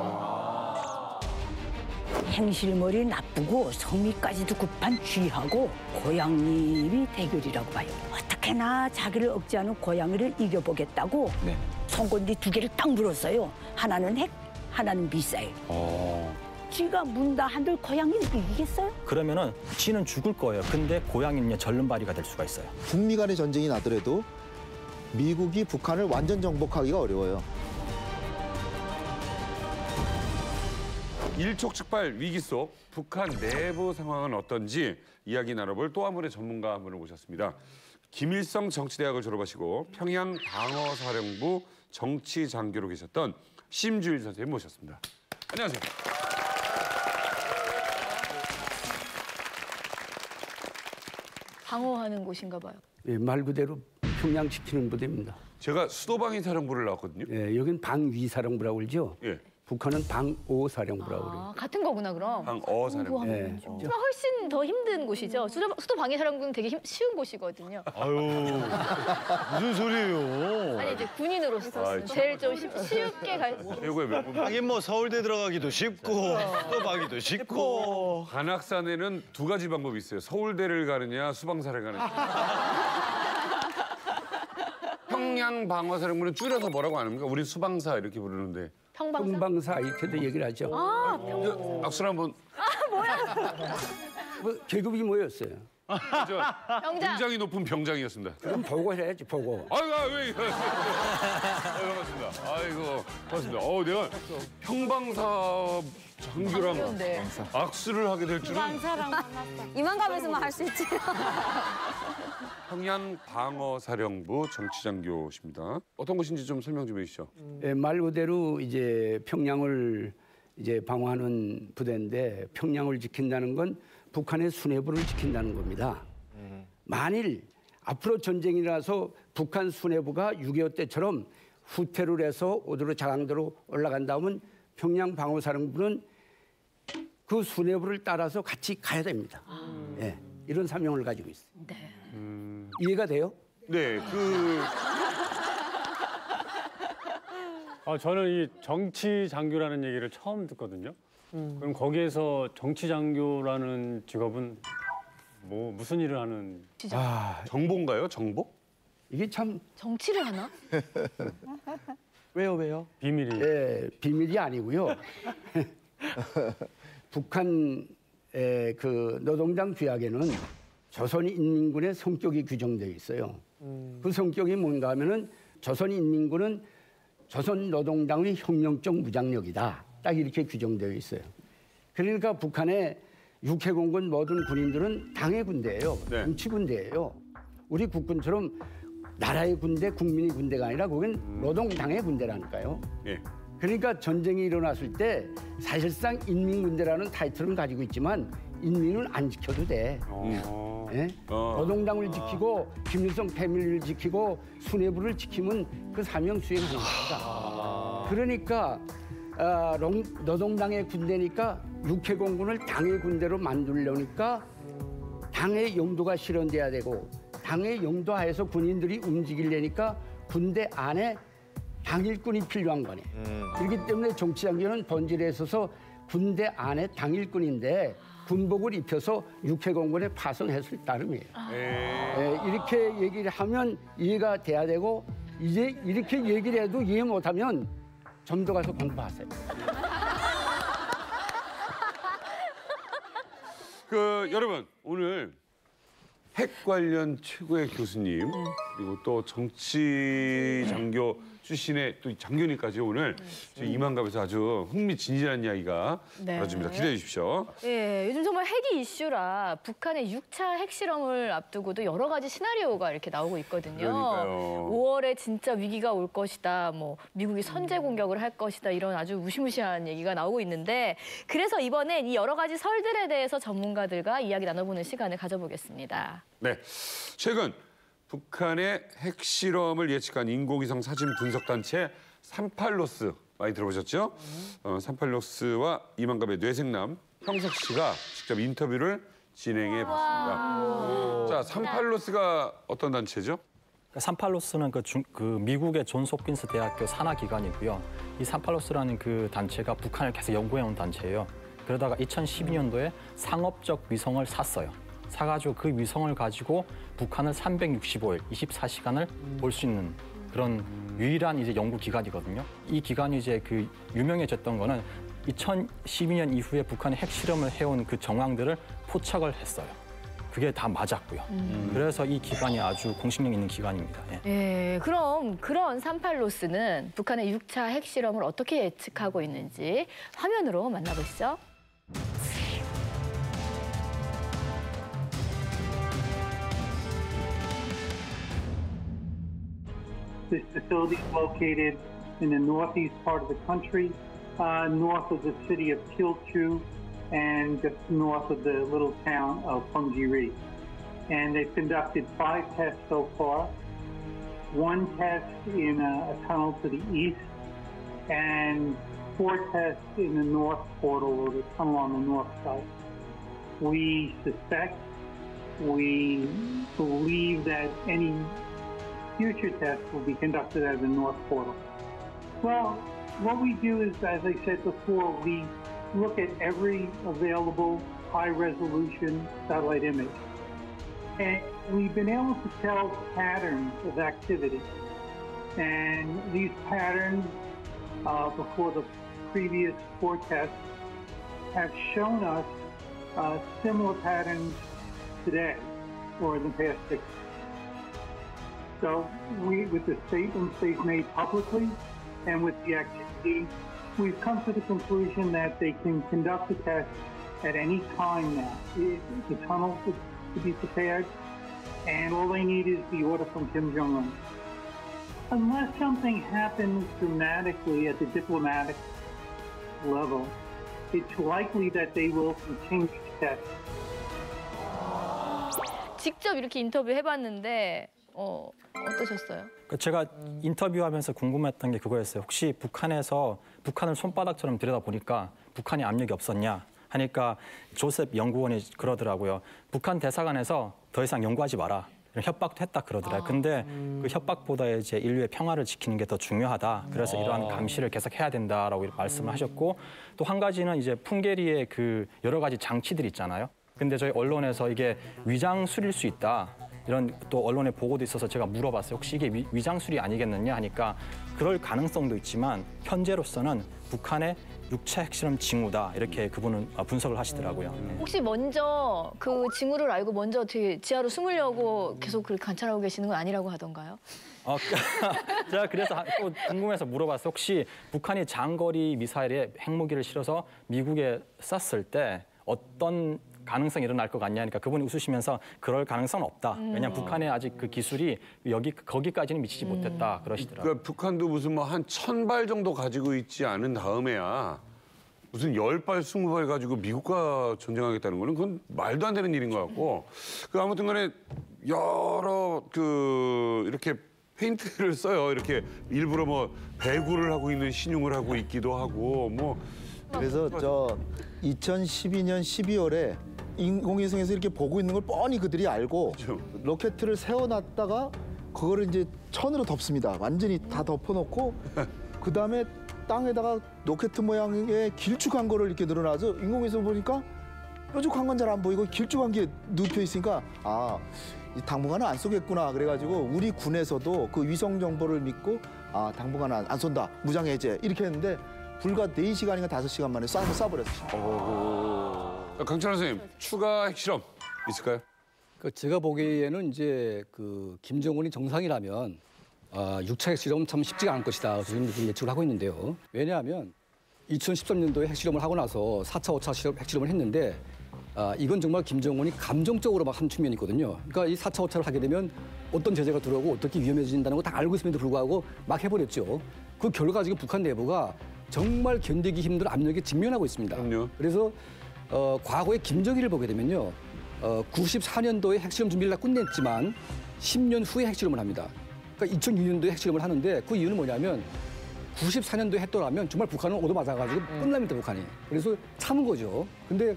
L: 행실머리 나쁘고 성미까지도 급한 쥐하고 고양이의 대결이라고 봐요. 어떻게나 자기를 억제하는 고양이를 이겨보겠다고 송곳니 2개를 딱 물었어요. 하나는 핵, 하나는 미사일. 쥐가 문다 한들 고양이는 이기겠어요?
M: 그러면은 쥐는 죽을 거예요. 근데 고양이는 절름발이가 될 수가 있어요.
N: 북미 간의 전쟁이 나더라도 미국이 북한을 완전 정복하기가 어려워요.
E: 일촉즉발 위기 속 북한 내부 상황은 어떤지 이야기 나눠볼 또 한 분의 전문가 한 분을 모셨습니다. 김일성 정치대학을 졸업하시고 평양 방어사령부 정치장교로 계셨던 심주일 선생님 모셨습니다. 안녕하세요.
F: 방어하는 곳인가 봐요.
O: 예, 말 그대로 평양 지키는 부대입니다.
E: 제가 수도방위사령부를 나왔거든요.
O: 예, 여긴 방위사령부라고 그러죠.
E: 예.
O: 북한은 방어사령부라고 그래요.
F: 같은 거구나 그럼.
E: 방어사령부.
O: 예.
F: 하지만 훨씬 더 힘든 곳이죠. 수도 방위사령부는 되게 쉬운 곳이거든요.
D: 아유, 무슨 소리예요?
F: 아니 이제 군인으로서 제일 좀 쉽게 갈.
E: 최고의 명분.
D: 하긴 뭐 서울대 들어가기도 쉽고 또 가기도 쉽고.
E: 관악산에는 2가지 방법이 있어요. 서울대를 가느냐 수방사를 가느냐. 평양 방어사령부는 줄여서 뭐라고 안 합니까? 우린 수방사 이렇게 부르는데.
O: 평방사 이렇게도 얘기를 하죠.
E: 악수를 한번.
O: 뭐 계급이 뭐였어요?
F: 병장.
E: 굉장히 높은 병장이었습니다.
O: 그럼 보고 해야지 보고.
E: 아이고 왜 이거? 반갑습니다. 아이고 반갑습니다. 내가 평방사 장교랑 악수를 하게 될 줄은.
J: 방사랑 만났다. 이만감에서만 할 수 있지.
E: 평양 방어사령부 정치장교십니다. 어떤 곳인지 좀 설명 좀 해주시죠.
O: 예, 말 그대로 이제 평양을 이제 방어하는 부대인데 평양을 지킨다는 건 북한의 수뇌부를 지킨다는 겁니다. 만일 앞으로 전쟁이 나서 북한 수뇌부가 6.25 때처럼 후퇴를 해서 오도로 자강도로 올라간다면 평양 방어사령부는 그 수뇌부를 따라서 같이 가야 됩니다. 예, 이런 사명을 가지고 있어요.
F: 네.
O: 이해가 돼요?
E: 네,
K: 저는 이 정치 장교라는 얘기를 처음 듣거든요. 그럼 거기에서 정치 장교라는 직업은 뭐 무슨 일을 하는?
E: 정보인가요? 정보?
O: 이게 참
F: 정치를 하나?
G: 왜요?
K: 비밀이.
O: 예, 비밀이 아니고요. 북한의 그 노동당 규약에는 조선인민군의 성격이 규정되어 있어요. 그 성격이 뭔가 하면은 조선인민군은 조선노동당의 혁명적 무장력이다. 딱 이렇게 규정되어 있어요. 그러니까 북한의 육해공군 모든 군인들은 당의 군대예요. 정치 군대예요. 우리 국군처럼 나라의 군대, 국민의 군대가 아니라 거긴 노동당의 군대라니까요.
E: 예.
O: 그러니까 전쟁이 일어났을 때 사실상 인민군대라는 타이틀은 가지고 있지만 인민을 안 지켜도 돼. 예? 노동당을 지키고 김일성 패밀리를 지키고 수뇌부를 지키면 그 사명 수행하는 겁니다. 그러니까 노동당의 군대니까 육해공군을 당의 군대로 만들려니까 당의 영도가 실현돼야 되고 당의 영도 하에서 군인들이 움직이려니까 군대 안에 당일군이 필요한 거네. 그렇기 때문에 정치장교는 본질에 있어서 군대 안에 당일군인데 군복을 입혀서 육해공군에 파송했을 따름이에요. 이렇게 얘기를 하면 이해가 돼야 되고 이제 이렇게 얘기를 해도 이해 못하면 점도 가서 공부하세요.
E: 여러분 오늘 핵 관련 최고의 교수님 그리고 또 정치 장교 출신의 또 장교님까지 오늘 이만갑에서 아주 흥미진진한 이야기가
F: 네.
E: 벌어집니다. 기대해 주십시오.
F: 예, 요즘 정말 핵이 이슈라 북한의 6차 핵실험을 앞두고도 여러 가지 시나리오가 이렇게 나오고 있거든요.
E: 그러니까요.
F: 5월에 진짜 위기가 올 것이다, 뭐 미국이 선제 공격을 할 것이다 이런 아주 무시무시한 얘기가 나오고 있는데 그래서 이번엔 이 여러 가지 설들에 대해서 전문가들과 이야기 나눠보는 시간을 가져보겠습니다.
E: 네, 최근 북한의 핵실험을 예측한 인공위성 사진 분석 단체 38로스 많이 들어보셨죠? 38로스와 이만갑의 뇌생남 형석 씨가 직접 인터뷰를 진행해 봤습니다. 자, 38로스가 어떤 단체죠?
M: 38로스는 그 미국의 존스 홉킨스 대학교 산하 기관이고요. 이 38로스라는 그 단체가 북한을 계속 연구해온 단체예요. 그러다가 2012년도에 상업적 위성을 샀어요. 사가지고 그 위성을 가지고 북한을 365일, 24시간을 볼 수 있는 그런 유일한 이제 연구 기관이거든요. 이 기관이 이제 그 유명해졌던 거는 2012년 이후에 북한이 핵실험을 해온 그 정황들을 포착을 했어요. 그게 다 맞았고요. 그래서 이 기관이 아주 공신력 있는 기관입니다. 예.
F: 예, 그럼 그런 38로스는 북한의 6차 핵실험을 어떻게 예측하고 있는지 화면으로 만나보시죠.
P: This facility is located in the northeast part of the country, north of the city of Kilchu and just north of the little town of Punggye-ri. And they've conducted 5 tests so far. 1 test in a tunnel to the east and 4 tests in the north portal or the tunnel on the north side. We believe that any future tests will be conducted at the north portal. Well, what we do is, as I said before, we look at every available high-resolution satellite image. And we've been able to tell patterns of activity. And these patterns, before the previous 4 tests, have shown us similar patterns today or in the past 6. So with the statements they've made publicly and with the activity, we've come to the conclusion that they can conduct the test at any time now. The tunnel to be prepared, and all they need is the order from Kim Jong-un. Unless something happens dramatically at the diplomatic level, it's likely that they will continue to test.
F: 직접 이렇게 인터뷰 해봤는데 어떠셨어요?
M: 제가 인터뷰하면서 궁금했던 게 그거였어요. 혹시 북한에서 북한을 손바닥처럼 들여다보니까 북한이 압력이 없었냐 하니까 조셉 연구원이 그러더라고요. 북한 대사관에서 더 이상 연구하지 마라. 이런 협박도 했다 그러더라고요. 근데 그 협박보다 이제 인류의 평화를 지키는 게 더 중요하다. 그래서 이러한 감시를 계속 해야 된다라고 말씀을 하셨고 또 한 가지는 이제 풍계리의 그 여러 가지 장치들 있잖아요. 근데 저희 언론에서 이게 위장술일 수 있다. 이런 또 언론의 보고도 있어서 제가 물어봤어요. 혹시 이게 위장술이 아니겠느냐 하니까 그럴 가능성도 있지만 현재로서는 북한의 6차 핵실험 징후다. 이렇게 그분은 분석을 하시더라고요.
F: 혹시 먼저 그 징후를 알고 먼저 지하로 숨으려고 계속 그렇게 관찰하고 계시는 건 아니라고 하던가요?
M: 제가 그래서 또 궁금해서 물어봤어요. 혹시 북한이 장거리 미사일에 핵무기를 실어서 미국에 쐈을 때 어떤 가능성이 일어날 것 같냐 하니까 그분이 웃으시면서 그럴 가능성은 없다. 왜냐하면 북한의 아직 그 기술이 거기까지는 미치지 못했다 그러시더라고요.
E: 그러니까 북한도 무슨 뭐 한 1000발 정도 가지고 있지 않은 다음에야 무슨 10발, 20발 가지고 미국과 전쟁하겠다는 거는 그건 말도 안 되는 일인 것 같고 아무튼 간에 여러 이렇게 페인트를 써요. 이렇게 일부러 뭐 배구를 하고 있는 신용을 하고 있기도 하고 뭐
N: 그래서 2012년 12월에 인공위성에서 이렇게 보고 있는 걸 뻔히 그들이 알고 로켓을 세워놨다가 그거를 이제 천으로 덮습니다. 완전히 다 덮어놓고 그다음에 땅에다가 로켓 모양의 길쭉한 거를 이렇게 늘어나서 인공위성 보니까 뾰족한 건 잘 안 보이고 길쭉한 게 눕혀 있으니까 이 당분간은 안 쏘겠구나. 그래가지고 우리 군에서도 그 위성 정보를 믿고 당분간은 안 쏜다. 무장 해제 이렇게 했는데 불과 4시간인가 5시간 만에 쏴버렸어요.
E: 강찬호 선생님, 추가 핵실험 있을까요?
Q: 제가 보기에는 이제 그 김정은이 정상이라면 6차 핵실험은 참 쉽지가 않을 것이다. 지금 예측을 하고 있는데요. 왜냐하면 2013년도에 핵실험을 하고 나서 4차, 5차 핵실험을 했는데 이건 정말 김정은이 감정적으로 막 한 측면이 있거든요. 그러니까 이 4차, 5차를 하게 되면 어떤 제재가 들어오고 어떻게 위험해진다는 거 다 알고 있음에도 불구하고 막 해버렸죠. 그 결과 지금 북한 내부가 정말 견디기 힘든 압력에 직면하고 있습니다. 그래서 과거에 김정일을 보게 되면요. 94년도에 핵실험 준비를 다 끝냈지만 10년 후에 핵실험을 합니다. 그러니까 2006년도에 핵실험을 하는데 그 이유는 뭐냐면 94년도에 했더라면 정말 북한은 얻어맞아가지고 끝납니다, 북한이. 그래서 참은 거죠. 근데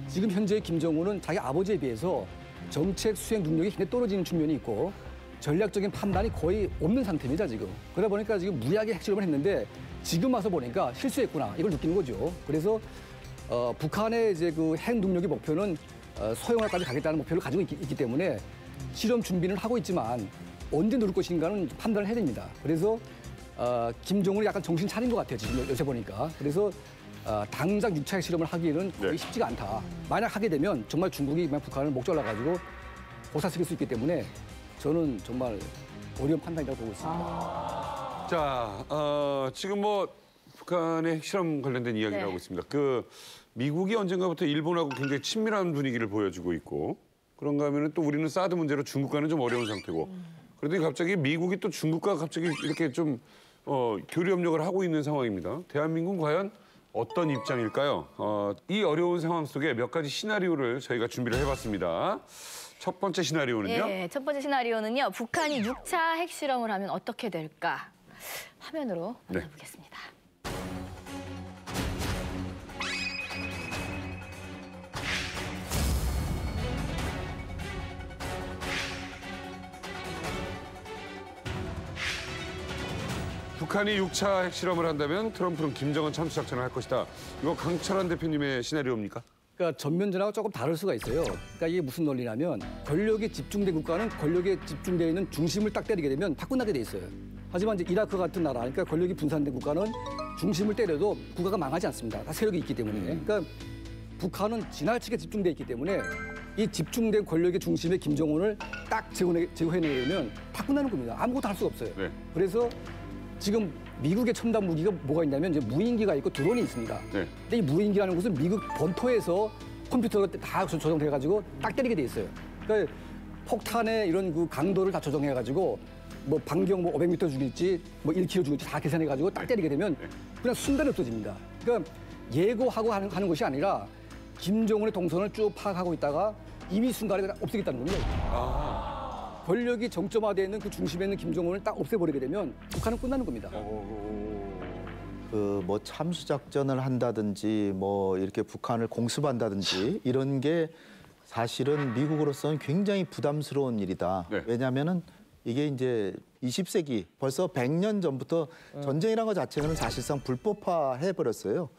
Q: 지금 현재 김정은은 자기 아버지에 비해서 정책 수행 능력이 굉장히 떨어지는 측면이 있고 전략적인 판단이 거의 없는 상태입니다, 지금. 그러다 보니까 지금 무리하게 핵실험을 했는데 지금 와서 보니까 실수했구나, 이걸 느끼는 거죠. 그래서 북한의 이제 그 핵 능력의 목표는 소형화까지 가겠다는 목표를 가지고 있기 때문에 실험 준비는 하고 있지만 언제 누를 것인가는 판단을 해야 됩니다. 그래서 김정은이 약간 정신 차린 것 같아요, 지금 요새 보니까. 그래서 당장 6차 핵실험을 하기에는 거의 쉽지가 않다. 만약 하게 되면 정말 중국이 북한을 목 잘라가지고 고사시킬 수 있기 때문에 저는 정말 어려운 판단이라고 보고 있습니다.
E: 자, 지금 뭐 북한의 핵실험 관련된 이야기를 하고 있습니다. 그 미국이 언젠가부터 일본하고 굉장히 친밀한 분위기를 보여주고 있고 그런가 하면은 또 우리는 사드 문제로 중국과는 좀 어려운 상태고 그러더니 갑자기 미국이 또 중국과 갑자기 이렇게 좀 교류 협력을 하고 있는 상황입니다. 대한민국은 과연 어떤 입장일까요? 이 어려운 상황 속에 몇 가지 시나리오를 저희가 준비를 해봤습니다. 첫 번째 시나리오는요?
F: 예, 첫 번째 시나리오는요. 북한이 6차 핵실험을 하면 어떻게 될까? 화면으로 만나보겠습니다.
E: 북한이 6차 핵실험을 한다면 트럼프는 김정은 참수작전을 할 것이다. 이거 강철한 대표님의 시나리오입니까?
Q: 그러니까 전면전하고 조금 다를 수가 있어요. 그러니까 이게 무슨 논리냐면 권력에 집중된 국가는 권력에 집중되어 있는 중심을 딱 때리게 되면 다 끝나게 돼 있어요. 하지만 이제 이라크 같은 나라, 그러니까 권력이 분산된 국가는 중심을 때려도 국가가 망하지 않습니다. 다 세력이 있기 때문에. 그러니까 북한은 지나치게 집중돼 있기 때문에 이 집중된 권력의 중심에 김정은을 딱 제거해내면 다 끝나는 겁니다. 아무것도 할 수가 없어요. 그래서 지금 미국의 첨단 무기가 뭐가 있냐면 이제 무인기가 있고 드론이 있습니다. 근데 이 무인기라는 것은 미국 본토에서 컴퓨터가 다 조정돼가지고 딱 때리게 돼 있어요. 그러니까 폭탄의 이런 그 강도를 다 조정해가지고 뭐 반경 뭐 500m 죽일지 뭐 1km 죽일지 다 계산해가지고 딱 때리게 되면 그냥 순간에 없어집니다. 그러니까 예고하고 하는 것이 아니라 김정은의 동선을 쭉 파악하고 있다가 이미 순간에 없애겠다는 겁니다. 권력이 정점화되어 있는 그 중심에 있는 김정은을 딱 없애버리게 되면 북한은 끝나는 겁니다.
N: 그 뭐 참수 작전을 한다든지 뭐 이렇게 북한을 공습한다든지 이런 게 사실은 미국으로서는 굉장히 부담스러운 일이다. 왜냐하면은 이게 이제 20세기 벌써 100년 전부터 전쟁이라는 것 자체는 사실상 불법화해 버렸어요.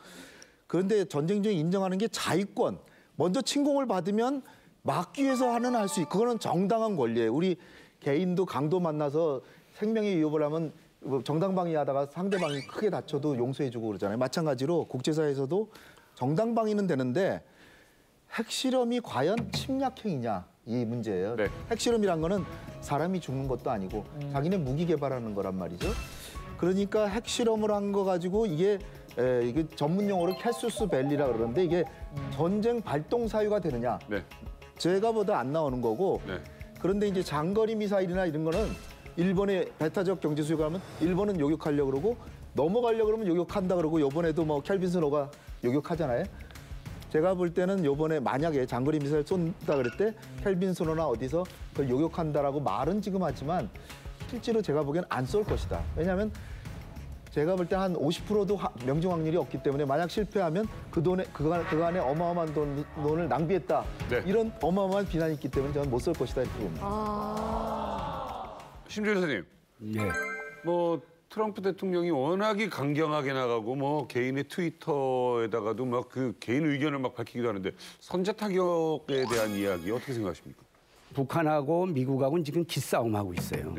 N: 그런데 전쟁 중에 인정하는 게 자위권. 먼저 침공을 받으면 막기 위해서 하는 할 수 있고 그거는 정당한 권리예요. 우리 개인도 강도 만나서 생명의 위협을 하면 정당방위하다가 상대방이 크게 다쳐도 용서해주고 그러잖아요. 마찬가지로 국제사회에서도 정당방위는 되는데 핵실험이 과연 침략행위냐 이 문제예요. 핵실험이란 거는 사람이 죽는 것도 아니고 자기네 무기 개발하는 거란 말이죠. 그러니까 핵실험을 한 거 가지고 이게 전문 용어로 캐수스 벨리라 그러는데 이게 전쟁 발동 사유가 되느냐? 제가 보다 안 나오는 거고 그런데 이제 장거리 미사일이나 이런 거는 일본의 배타적 경제 수요가 하면 일본은 요격하려고 그러고 넘어가려고 그러면 요격한다 그러고 이번에도 뭐 켈빈스로가 요격하잖아요. 제가 볼 때는 이번에 만약에 장거리 미사일 쏜다 그럴 때 켈빈스로나 어디서 그걸 요격한다라고 말은 지금 하지만 실제로 제가 보기엔 안 쏠 것이다. 왜냐하면 제가 볼 때 한 50%도 명중 확률이 없기 때문에 만약 실패하면 그간에 어마어마한 돈을 낭비했다. 이런 어마어마한 비난이 있기 때문에 저는 못 쏠 것이다 이렇게 봅니다.
E: 심지어 선생님. 뭐 트럼프 대통령이 워낙에 강경하게 나가고 뭐 개인의 트위터에다가도 막 그 개인 의견을 막 밝히기도 하는데 선제 타격에 대한 이야기 어떻게 생각하십니까?
O: 북한하고 미국하고는 지금 기싸움하고 있어요.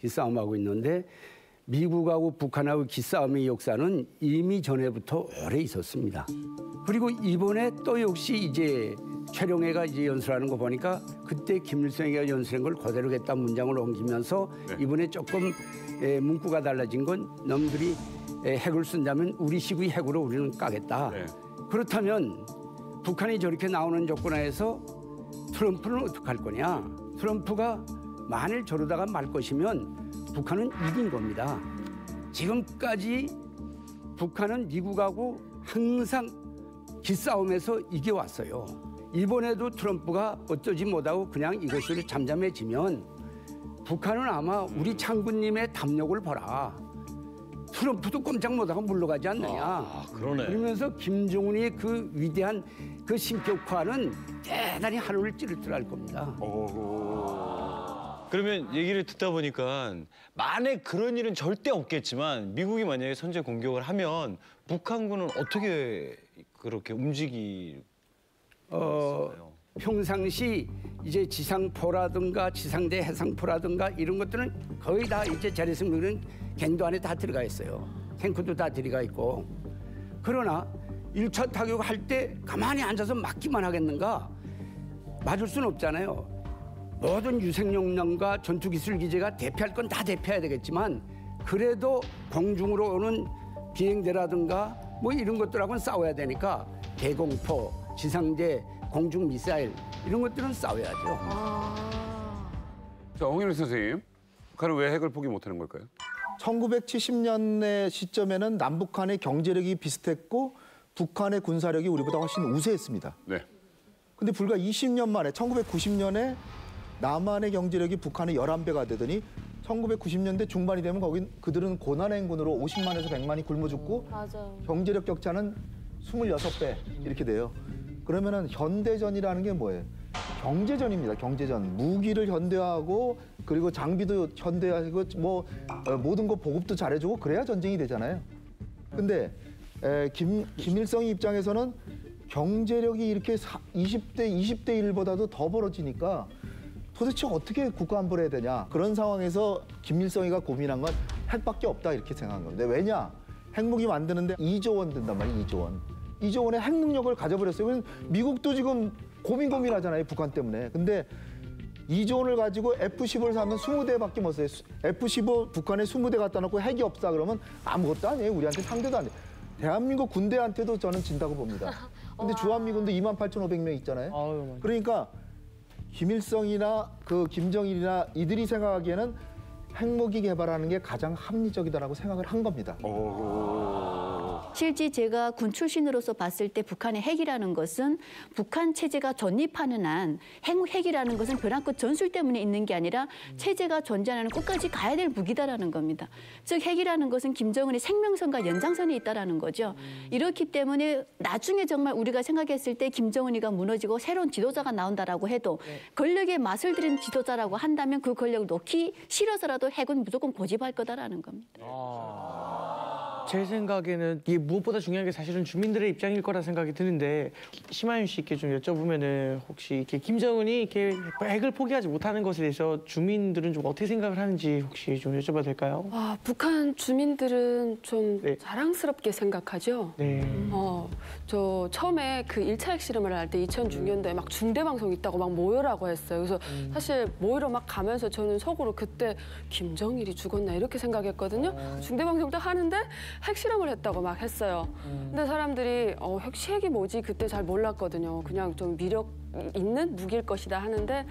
O: 기싸움하고 있는데 미국하고 북한하고 기싸움의 역사는 이미 전에부터 오래 있었습니다. 그리고 이번에 또 역시 이제 최룡해가 이제 연설하는 거 보니까 그때 김일성이가 연설한 걸 그대로 했다 문장을 옮기면서 이번에 조금 문구가 달라진 건 놈들이 핵을 쓴다면 우리 시구의 핵으로 우리는 까겠다. 그렇다면 북한이 저렇게 나오는 조건하에서 트럼프는 어떻게 할 거냐. 트럼프가 만일 저러다가 말 것이면 북한은 이긴 겁니다. 지금까지 북한은 미국하고 항상 기싸움에서 이겨왔어요. 이번에도 트럼프가 어쩌지 못하고 그냥 이것을 잠잠해지면 북한은 아마 우리 장군님의 담력을 봐라. 트럼프도 꼼짝 못하고 물러가지 않느냐.
D: 그러네.
O: 그러면서 김정은의 그 위대한 그 신격화는 대단히 하늘을 찌를 듯 할 겁니다.
D: 그러면 얘기를 듣다 보니까 만에 그런 일은 절대 없겠지만 미국이 만약에 선제 공격을 하면 북한군은 어떻게 그렇게 움직일
O: 평상시 이제 지상포라든가 지상대 해상포라든가 이런 것들은 거의 다 이제 재래식물은 갱도 안에 다 들어가 있어요. 탱크도 다 들어가 있고. 그러나 1차 타격할 때 가만히 앉아서 맞기만 하겠는가? 맞을 수는 없잖아요. 모든 유생력량과 전투기술기제가 대피할 건 다 대피해야 되겠지만 그래도 공중으로 오는 비행대라든가 뭐 이런 것들하고는 싸워야 되니까 대공포, 지상대, 공중미사일 이런 것들은 싸워야죠.
E: 자, 홍인호 선생님. 북한은 왜 핵을 포기 못하는 걸까요?
N: 1970년대 시점에는 남북한의 경제력이 비슷했고 북한의 군사력이 우리보다 훨씬 우세했습니다.
E: 네.
N: 근데 불과 20년 만에 1990년에 남한의 경제력이 북한의 11배가 되더니 1990년대 중반이 되면 거긴 그들은 고난행군으로 50만에서 100만이 굶어 죽고 경제력 격차는 26배 이렇게 돼요. 그러면은 현대전이라는 게 뭐예요? 경제전입니다. 경제전. 무기를 현대화하고 그리고 장비도 현대화하고 뭐 모든 거 보급도 잘해주고 그래야 전쟁이 되잖아요. 근데 김일성의 입장에서는 경제력이 이렇게 20대 1보다도 더 벌어지니까 도대체 어떻게 국가 안보를 해야 되냐. 그런 상황에서 김일성이가 고민한 건 핵밖에 없다 이렇게 생각한 겁니다. 왜냐? 핵무기 만드는데 2조 원 든단 말이에요. 2조 원. 2조 원의 핵 능력을 가져버렸어요. 미국도 지금 고민하잖아요. 북한 때문에. 근데 2조 원을 가지고 F-15를 사면 20대밖에 못 써요. F-15 북한에 20대 갖다 놓고 핵이 없다 그러면 아무것도 아니에요. 우리한테 상대도 안 돼. 대한민국 군대한테도 저는 진다고 봅니다. 근데 주한미군도 28,500명 있잖아요. 그러니까 김일성이나 김정일이나 이들이 생각하기에는 핵무기 개발하는 게 가장 합리적이다라고 생각을 한 겁니다.
L: 실제 제가 군 출신으로서 봤을 때 북한의 핵이라는 것은 북한 체제가 존립하는 한 핵이라는 것은 벼랑 끝 전술 때문에 있는 게 아니라 체제가 존재하는 끝까지 가야 될 무기다라는 겁니다. 즉 핵이라는 것은 김정은의 생명선과 연장선에 있다라는 거죠. 이렇기 때문에 나중에 정말 우리가 생각했을 때 김정은이가 무너지고 새로운 지도자가 나온다라고 해도 권력에 맛을 들인 지도자라고 한다면 그 권력을 놓기 싫어서라도 핵은 무조건 고집할 거다라는 겁니다.
G: 제 생각에는 이게 무엇보다 중요한 게 사실은 주민들의 입장일 거라 생각이 드는데 심하윤 씨께 좀 여쭤보면은 혹시 이렇게 김정은이 이렇게 핵을 포기하지 못하는 것에 대해서 주민들은 좀 어떻게 생각을 하는지 혹시 좀 여쭤봐도 될까요?
J: 북한 주민들은 좀 자랑스럽게 생각하죠. 저 처음에 그 1차 핵실험을 할 때 2006년도에 막 중대방송 있다고 막 모여라고 했어요. 그래서 사실 모이러 막 가면서 저는 속으로 그때 김정일이 죽었나 이렇게 생각했거든요. 중대방송도 하는데 핵실험을 했다고 막 했어요. 근데 사람들이 핵이 뭐지? 그때 잘 몰랐거든요. 그냥 좀 미력 있는 무기일 것이다 하는데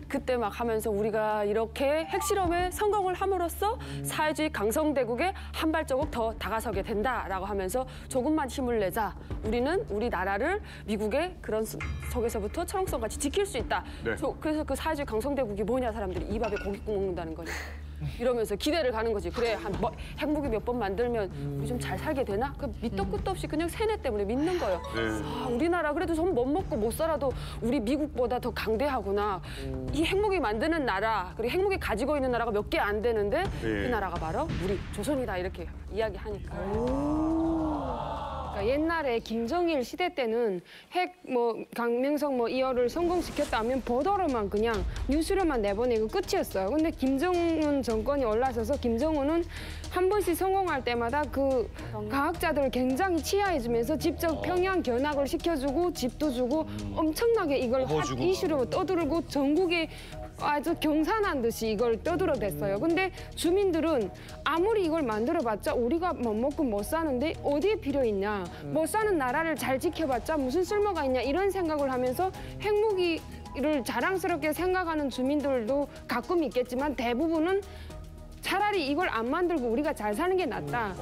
J: 그때 막 하면서 우리가 이렇게 핵실험에 성공을 함으로써 사회주의 강성대국에 한 발자국 더 다가서게 된다라고 하면서 조금만 힘을 내자. 우리는 우리 나라를 미국의 그런 속에서부터 철옹성같이 지킬 수 있다. 그래서 그 사회주의 강성대국이 뭐냐 사람들이 이 밥에 고깃국 먹는다는 거죠. 이러면서 기대를 가는 거지. 그래, 핵무기 몇 번 만들면 우리 좀 잘 살게 되나? 그 밑도 끝도 없이 그냥 세뇌 때문에 믿는 거예요. 우리나라 그래도 좀 못 먹고 못 살아도 우리 미국보다 더 강대하구나. 이 핵무기 만드는 나라, 그리고 핵무기 가지고 있는 나라가 몇 개 안 되는데 이 나라가 바로 우리 조선이다 이렇게 이야기하니까.
R: 그러니까 옛날에 김정일 시대 때는 핵 뭐 강명성 뭐 2호를 성공시켰다면 보도로만 그냥 뉴스로만 내보내고 끝이었어요. 근데 김정은 정권이 올라서서 김정은은 한 번씩 성공할 때마다 그 과학자들을 굉장히 치하해주면서 직접 평양 견학을 시켜주고 집도 주고 엄청나게 이걸 핫 이슈로 떠들고 전국에 아주 경산한 듯이 이걸 떠들어댔어요. 근데 주민들은 아무리 이걸 만들어봤자 우리가 못 먹고 못 사는데 어디에 필요 있냐. 못 사는 나라를 잘 지켜봤자 무슨 쓸모가 있냐 이런 생각을 하면서 핵무기를 자랑스럽게 생각하는 주민들도 가끔 있겠지만 대부분은 차라리 이걸 안 만들고 우리가 잘 사는 게 낫다.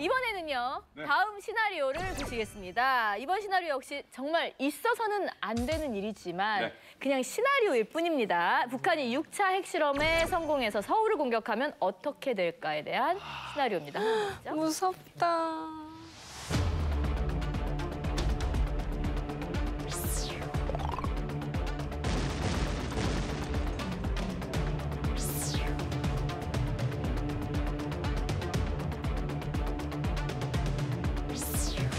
F: 이번에는요. 다음 시나리오를 보시겠습니다. 이번 시나리오 역시 정말 있어서는 안 되는 일이지만 그냥 시나리오일 뿐입니다. 북한이 6차 핵실험에 성공해서 서울을 공격하면 어떻게 될까에 대한 시나리오입니다.
J: 무섭다.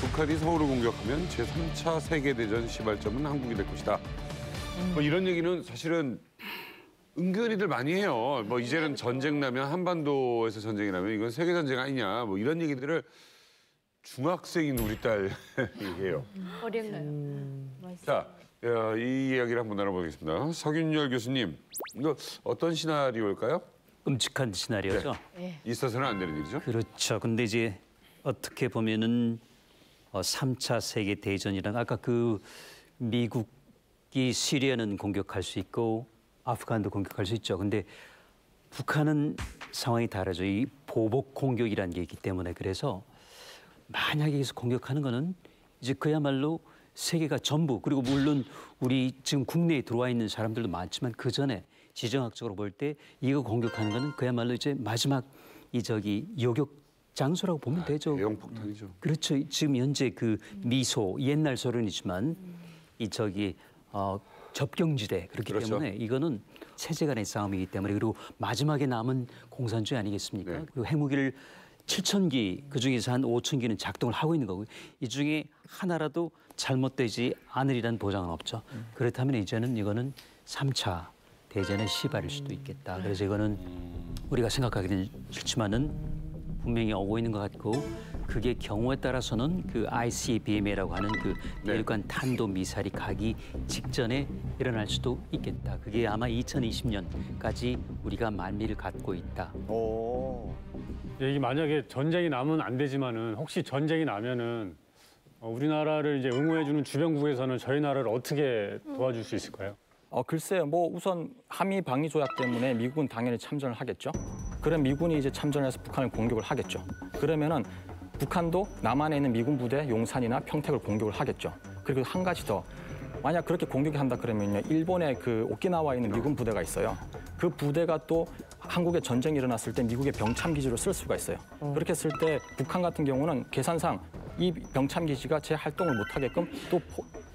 E: 북한이 서울을 공격하면 제3차 세계대전 시발점은 한국이 될 것이다. 뭐 이런 얘기는 사실은 은근히들 많이 해요. 뭐 이제는 전쟁 나면 한반도에서 전쟁이 나면 이건 세계 전쟁 아니냐. 뭐 이런 얘기들을 중학생인 우리 딸 얘기해요.
F: 어려워요.
E: 자, 이 이야기를 한번 나눠보겠습니다. 서균열 교수님, 이거 어떤 시나리오일까요?
C: 끔찍한 시나리오죠.
E: 있어서는 안 되는 일이죠.
C: 그렇죠. 근데 이제 어떻게 보면은 3차 세계 대전이랑 아까 그 미국이 시리아는 공격할 수 있고 아프간도 공격할 수 있죠. 근데 북한은 상황이 다르죠. 이 보복 공격이라는 게 있기 때문에 그래서 만약에 여기서 공격하는 거는 이제 그야말로 세계가 전부 그리고 물론 우리 지금 국내에 들어와 있는 사람들도 많지만 그 전에 지정학적으로 볼 때 이거 공격하는 거는 그야말로 이제 마지막 이 저기 요격 장소라고 보면 되죠.
E: 대형 폭탄이죠.
C: 그렇죠. 지금 현재 그 미소 옛날 소련이지만 이 저기 접경지대 그렇기 때문에 이거는 체제 간의 싸움이기 때문에 그리고 마지막에 남은 공산주의 아니겠습니까? 그리고 핵무기를 7,000기 그중에서 한 5,000기는 작동을 하고 있는 거고요. 이 중에 하나라도 잘못되지 않으리란 보장은 없죠. 그렇다면 이제는 이거는 3차 대전의 시발일 수도 있겠다. 그래서 이거는 우리가 생각하기는 싫지만은 분명히 오고 있는 것 같고 그게 경우에 따라서는 그 ICBM이라고 하는 그 대륙간 탄도 미사일이 가기 직전에 일어날 수도 있겠다. 그게 아마 2020년까지 우리가 만미를 갖고 있다.
K: 이게 만약에 전쟁이 나면 안 되지만은 혹시 전쟁이 나면은 우리나라를 이제 응원해주는 주변국에서는 저희 나라를 어떻게 도와줄 수 있을까요?
M: 글쎄요. 뭐 우선 한미 방위 조약 때문에 미국은 당연히 참전을 하겠죠. 그럼 미군이 이제 참전해서 북한을 공격을 하겠죠. 그러면은 북한도 남한에 있는 미군 부대 용산이나 평택을 공격을 하겠죠. 그리고 한 가지 더. 만약 그렇게 공격한다 그러면요. 일본의 그 오키나와에 있는 미군 부대가 있어요. 그 부대가 또 한국에 전쟁이 일어났을 때 미국의 병참 기지로 쓸 수가 있어요. 그렇게 했을 때 북한 같은 경우는 계산상 이 병참 기지가 제 활동을 못 하게끔 또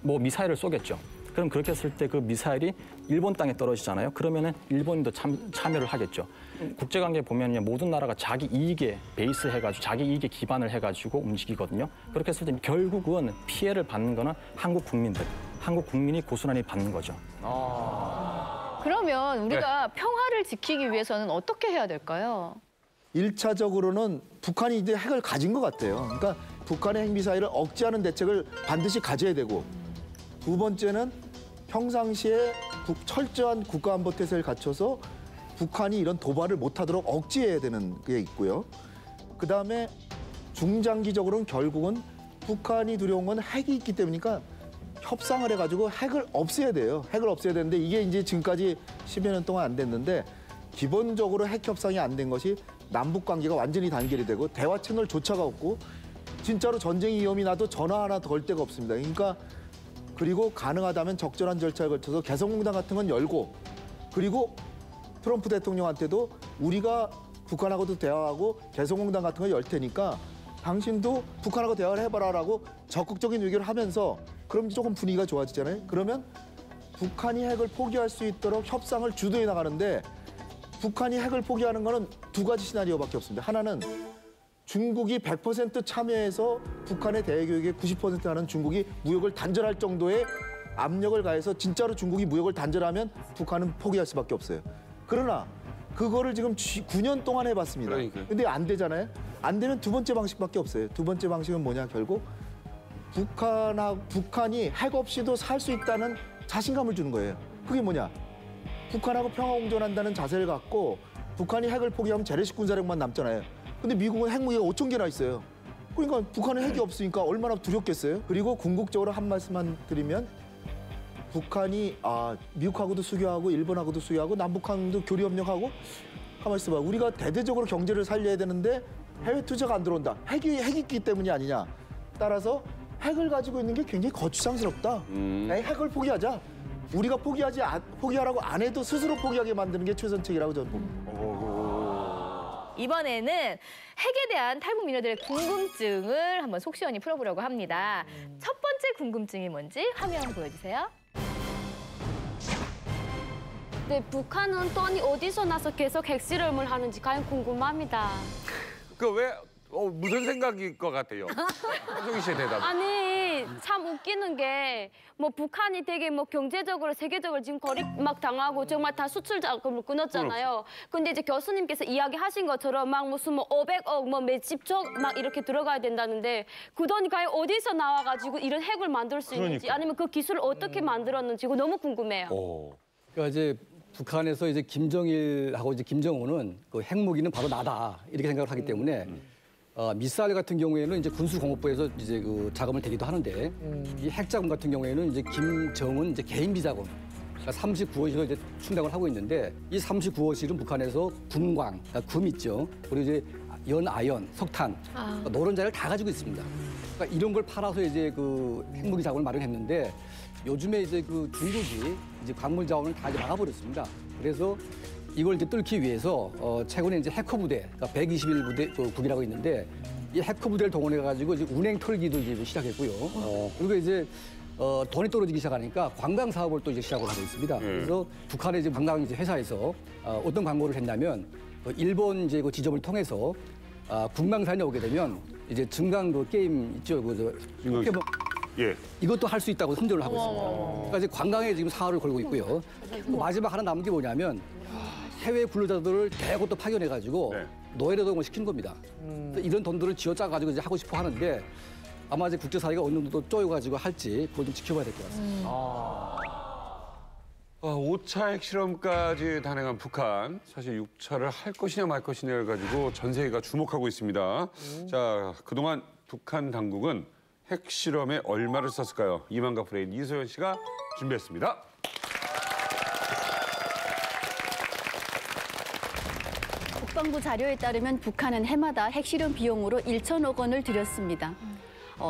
M: 뭐 미사일을 쏘겠죠. 그럼 그렇게 했을 때 그 미사일이 일본 땅에 떨어지잖아요. 그러면은 일본인도 참여를 하겠죠. 국제관계 보면요, 모든 나라가 자기 이익에 베이스 해가지고 자기 이익에 기반을 해가지고 움직이거든요. 그렇게 했을 때 결국은 피해를 받는 거는 한국 국민들, 한국 국민이 고스란히 받는 거죠.
F: 그러면 우리가 평화를 지키기 위해서는 어떻게 해야 될까요?
N: 1차적으로는 북한이 이제 핵을 가진 것 같아요. 그러니까 북한의 핵미사일을 억제하는 대책을 반드시 가져야 되고 두 번째는 평상시에 철저한 국가안보태세를 갖춰서 북한이 이런 도발을 못하도록 억제해야 되는 게 있고요. 그다음에 중장기적으로는 결국은 북한이 두려운 건 핵이 있기 때문이니까 협상을 해가지고 핵을 없애야 돼요. 핵을 없애야 되는데 이게 이제 지금까지 10여 년 동안 안 됐는데 기본적으로 핵 협상이 안 된 것이 남북 관계가 완전히 단결이 되고 대화 채널조차가 없고 진짜로 전쟁 위험이 나도 전화 하나 걸 데가 없습니다. 그러니까 그리고 가능하다면 적절한 절차를 거쳐서 개성공단 같은 건 열고 그리고 트럼프 대통령한테도 우리가 북한하고도 대화하고 개성공단 같은 거 열 테니까 당신도 북한하고 대화를 해봐라라고 적극적인 의견을 하면서 그럼 조금 분위기가 좋아지잖아요. 그러면 북한이 핵을 포기할 수 있도록 협상을 주도해 나가는데 북한이 핵을 포기하는 거는 두 가지 시나리오밖에 없습니다. 하나는 중국이 100% 참여해서 북한의 대외교역의 90% 하는 중국이 무역을 단절할 정도의 압력을 가해서 진짜로 중국이 무역을 단절하면 북한은 포기할 수밖에 없어요. 그러나 그거를 지금 9년 동안 해봤습니다.
E: 그러니까요.
N: 근데 안 되잖아요. 안 되면 두 번째 방식밖에 없어요. 두 번째 방식은 뭐냐 결국 북한이 핵 없이도 살 수 있다는 자신감을 주는 거예요. 그게 뭐냐? 북한하고 평화공존한다는 자세를 갖고 북한이 핵을 포기하면 재래식 군사력만 남잖아요. 근데 미국은 핵무기가 5천 개나 있어요. 그러니까 북한은 핵이 없으니까 얼마나 두렵겠어요? 그리고 궁극적으로 한 말씀만 드리면 북한이 미국하고도 수교하고 일본하고도 수교하고 남북한도 교류협력하고 가만히 있어봐. 우리가 대대적으로 경제를 살려야 되는데 해외 투자가 안 들어온다. 핵이 있기 때문이 아니냐. 따라서 핵을 가지고 있는 게 굉장히 거추장스럽다. 핵을 포기하자. 우리가 포기하라고 안 해도 스스로 포기하게 만드는 게 최선책이라고 저는 봅니다.
F: 이번에는 핵에 대한 탈북 민요들의 궁금증을 한번 속 시원히 풀어보려고 합니다. 첫 번째 궁금증이 뭔지 화면 보여주세요.
J: 네, 북한은 또 어디서 나서 계속 핵실험을 하는지 과연 궁금합니다.
E: 무슨 생각일 것 같아요? 한송이 씨의 대답.
J: 아니, 참 웃기는 게 뭐 북한이 되게 뭐 경제적으로 세계적으로 지금 거리 막 당하고 정말 다 수출 자금을 끊었잖아요. 근데 이제 교수님께서 이야기하신 것처럼 막 무슨 뭐 500억 뭐 몇십 조 막 이렇게 들어가야 된다는데 그 돈이 과연 어디서 나와가지고 이런 핵을 만들 수 있는지 아니면 그 기술을 어떻게 만들었는지 이거 너무 궁금해요.
Q: 그러니까 이제 북한에서 이제 김정일하고 이제 김정은은 그 핵무기는 바로 나다 이렇게 생각을 하기 때문에 미사일 같은 경우에는 이제 군수공업부에서 이제 그 자금을 대기도 하는데 이 핵자금 같은 경우에는 이제 김정은 이제 개인 비자금 39호실을 이제 충당을 하고 있는데 이 39호실은 북한에서 금광, 그러니까 금 있죠. 그리고 이제 연아연, 석탄, 노른자를 다 가지고 있습니다. 그러니까 이런 걸 팔아서 이제 그 핵무기 자금을 마련했는데 요즘에 이제 그 중국이 이제 광물 자원을 다 이제 막아버렸습니다. 그래서 이걸 이제 뚫기 위해서 최근에 이제 해커 부대, 그러니까 121부대 국이라고 있는데 이 해커 부대를 동원해 가지고 이제 운행 털기도 이제 시작했고요. 그리고 이제 돈이 떨어지기 시작하니까 관광 사업을 또 이제 시작을 하고 있습니다. 그래서 북한의 이제 관광 이제 회사에서 어떤 광고를 했냐면 일본 이제 그 지점을 통해서 국방산에 오게 되면 이제 증강 그 게임 있죠, 포켓몬. 이것도 할 수 있다고 선전을 하고 있습니다. 그러니까 이제 관광에 지금 사활을 걸고 있고요. 마지막 하나 남은 게 뭐냐면 해외 근로자들을 대거 또 파견해가지고 노예노동을 시키는 겁니다. 이런 돈들을 쥐어짜가지고 이제 하고 싶어 하는데 아마 이제 국제사회가 어느 정도 쪼여가지고 할지 그걸 좀 지켜봐야 될 것 같습니다.
E: 5차 핵실험까지 단행한 북한. 사실 6차를 할 것이냐 말 것이냐를 가지고 전 세계가 주목하고 있습니다. 자, 그동안 북한 당국은 핵실험에 얼마를 썼을까요? 이만가 프레임 이소연 씨가 준비했습니다.
L: 국방부 자료에 따르면 북한은 해마다 핵실험 비용으로 1천억 원을 들였습니다.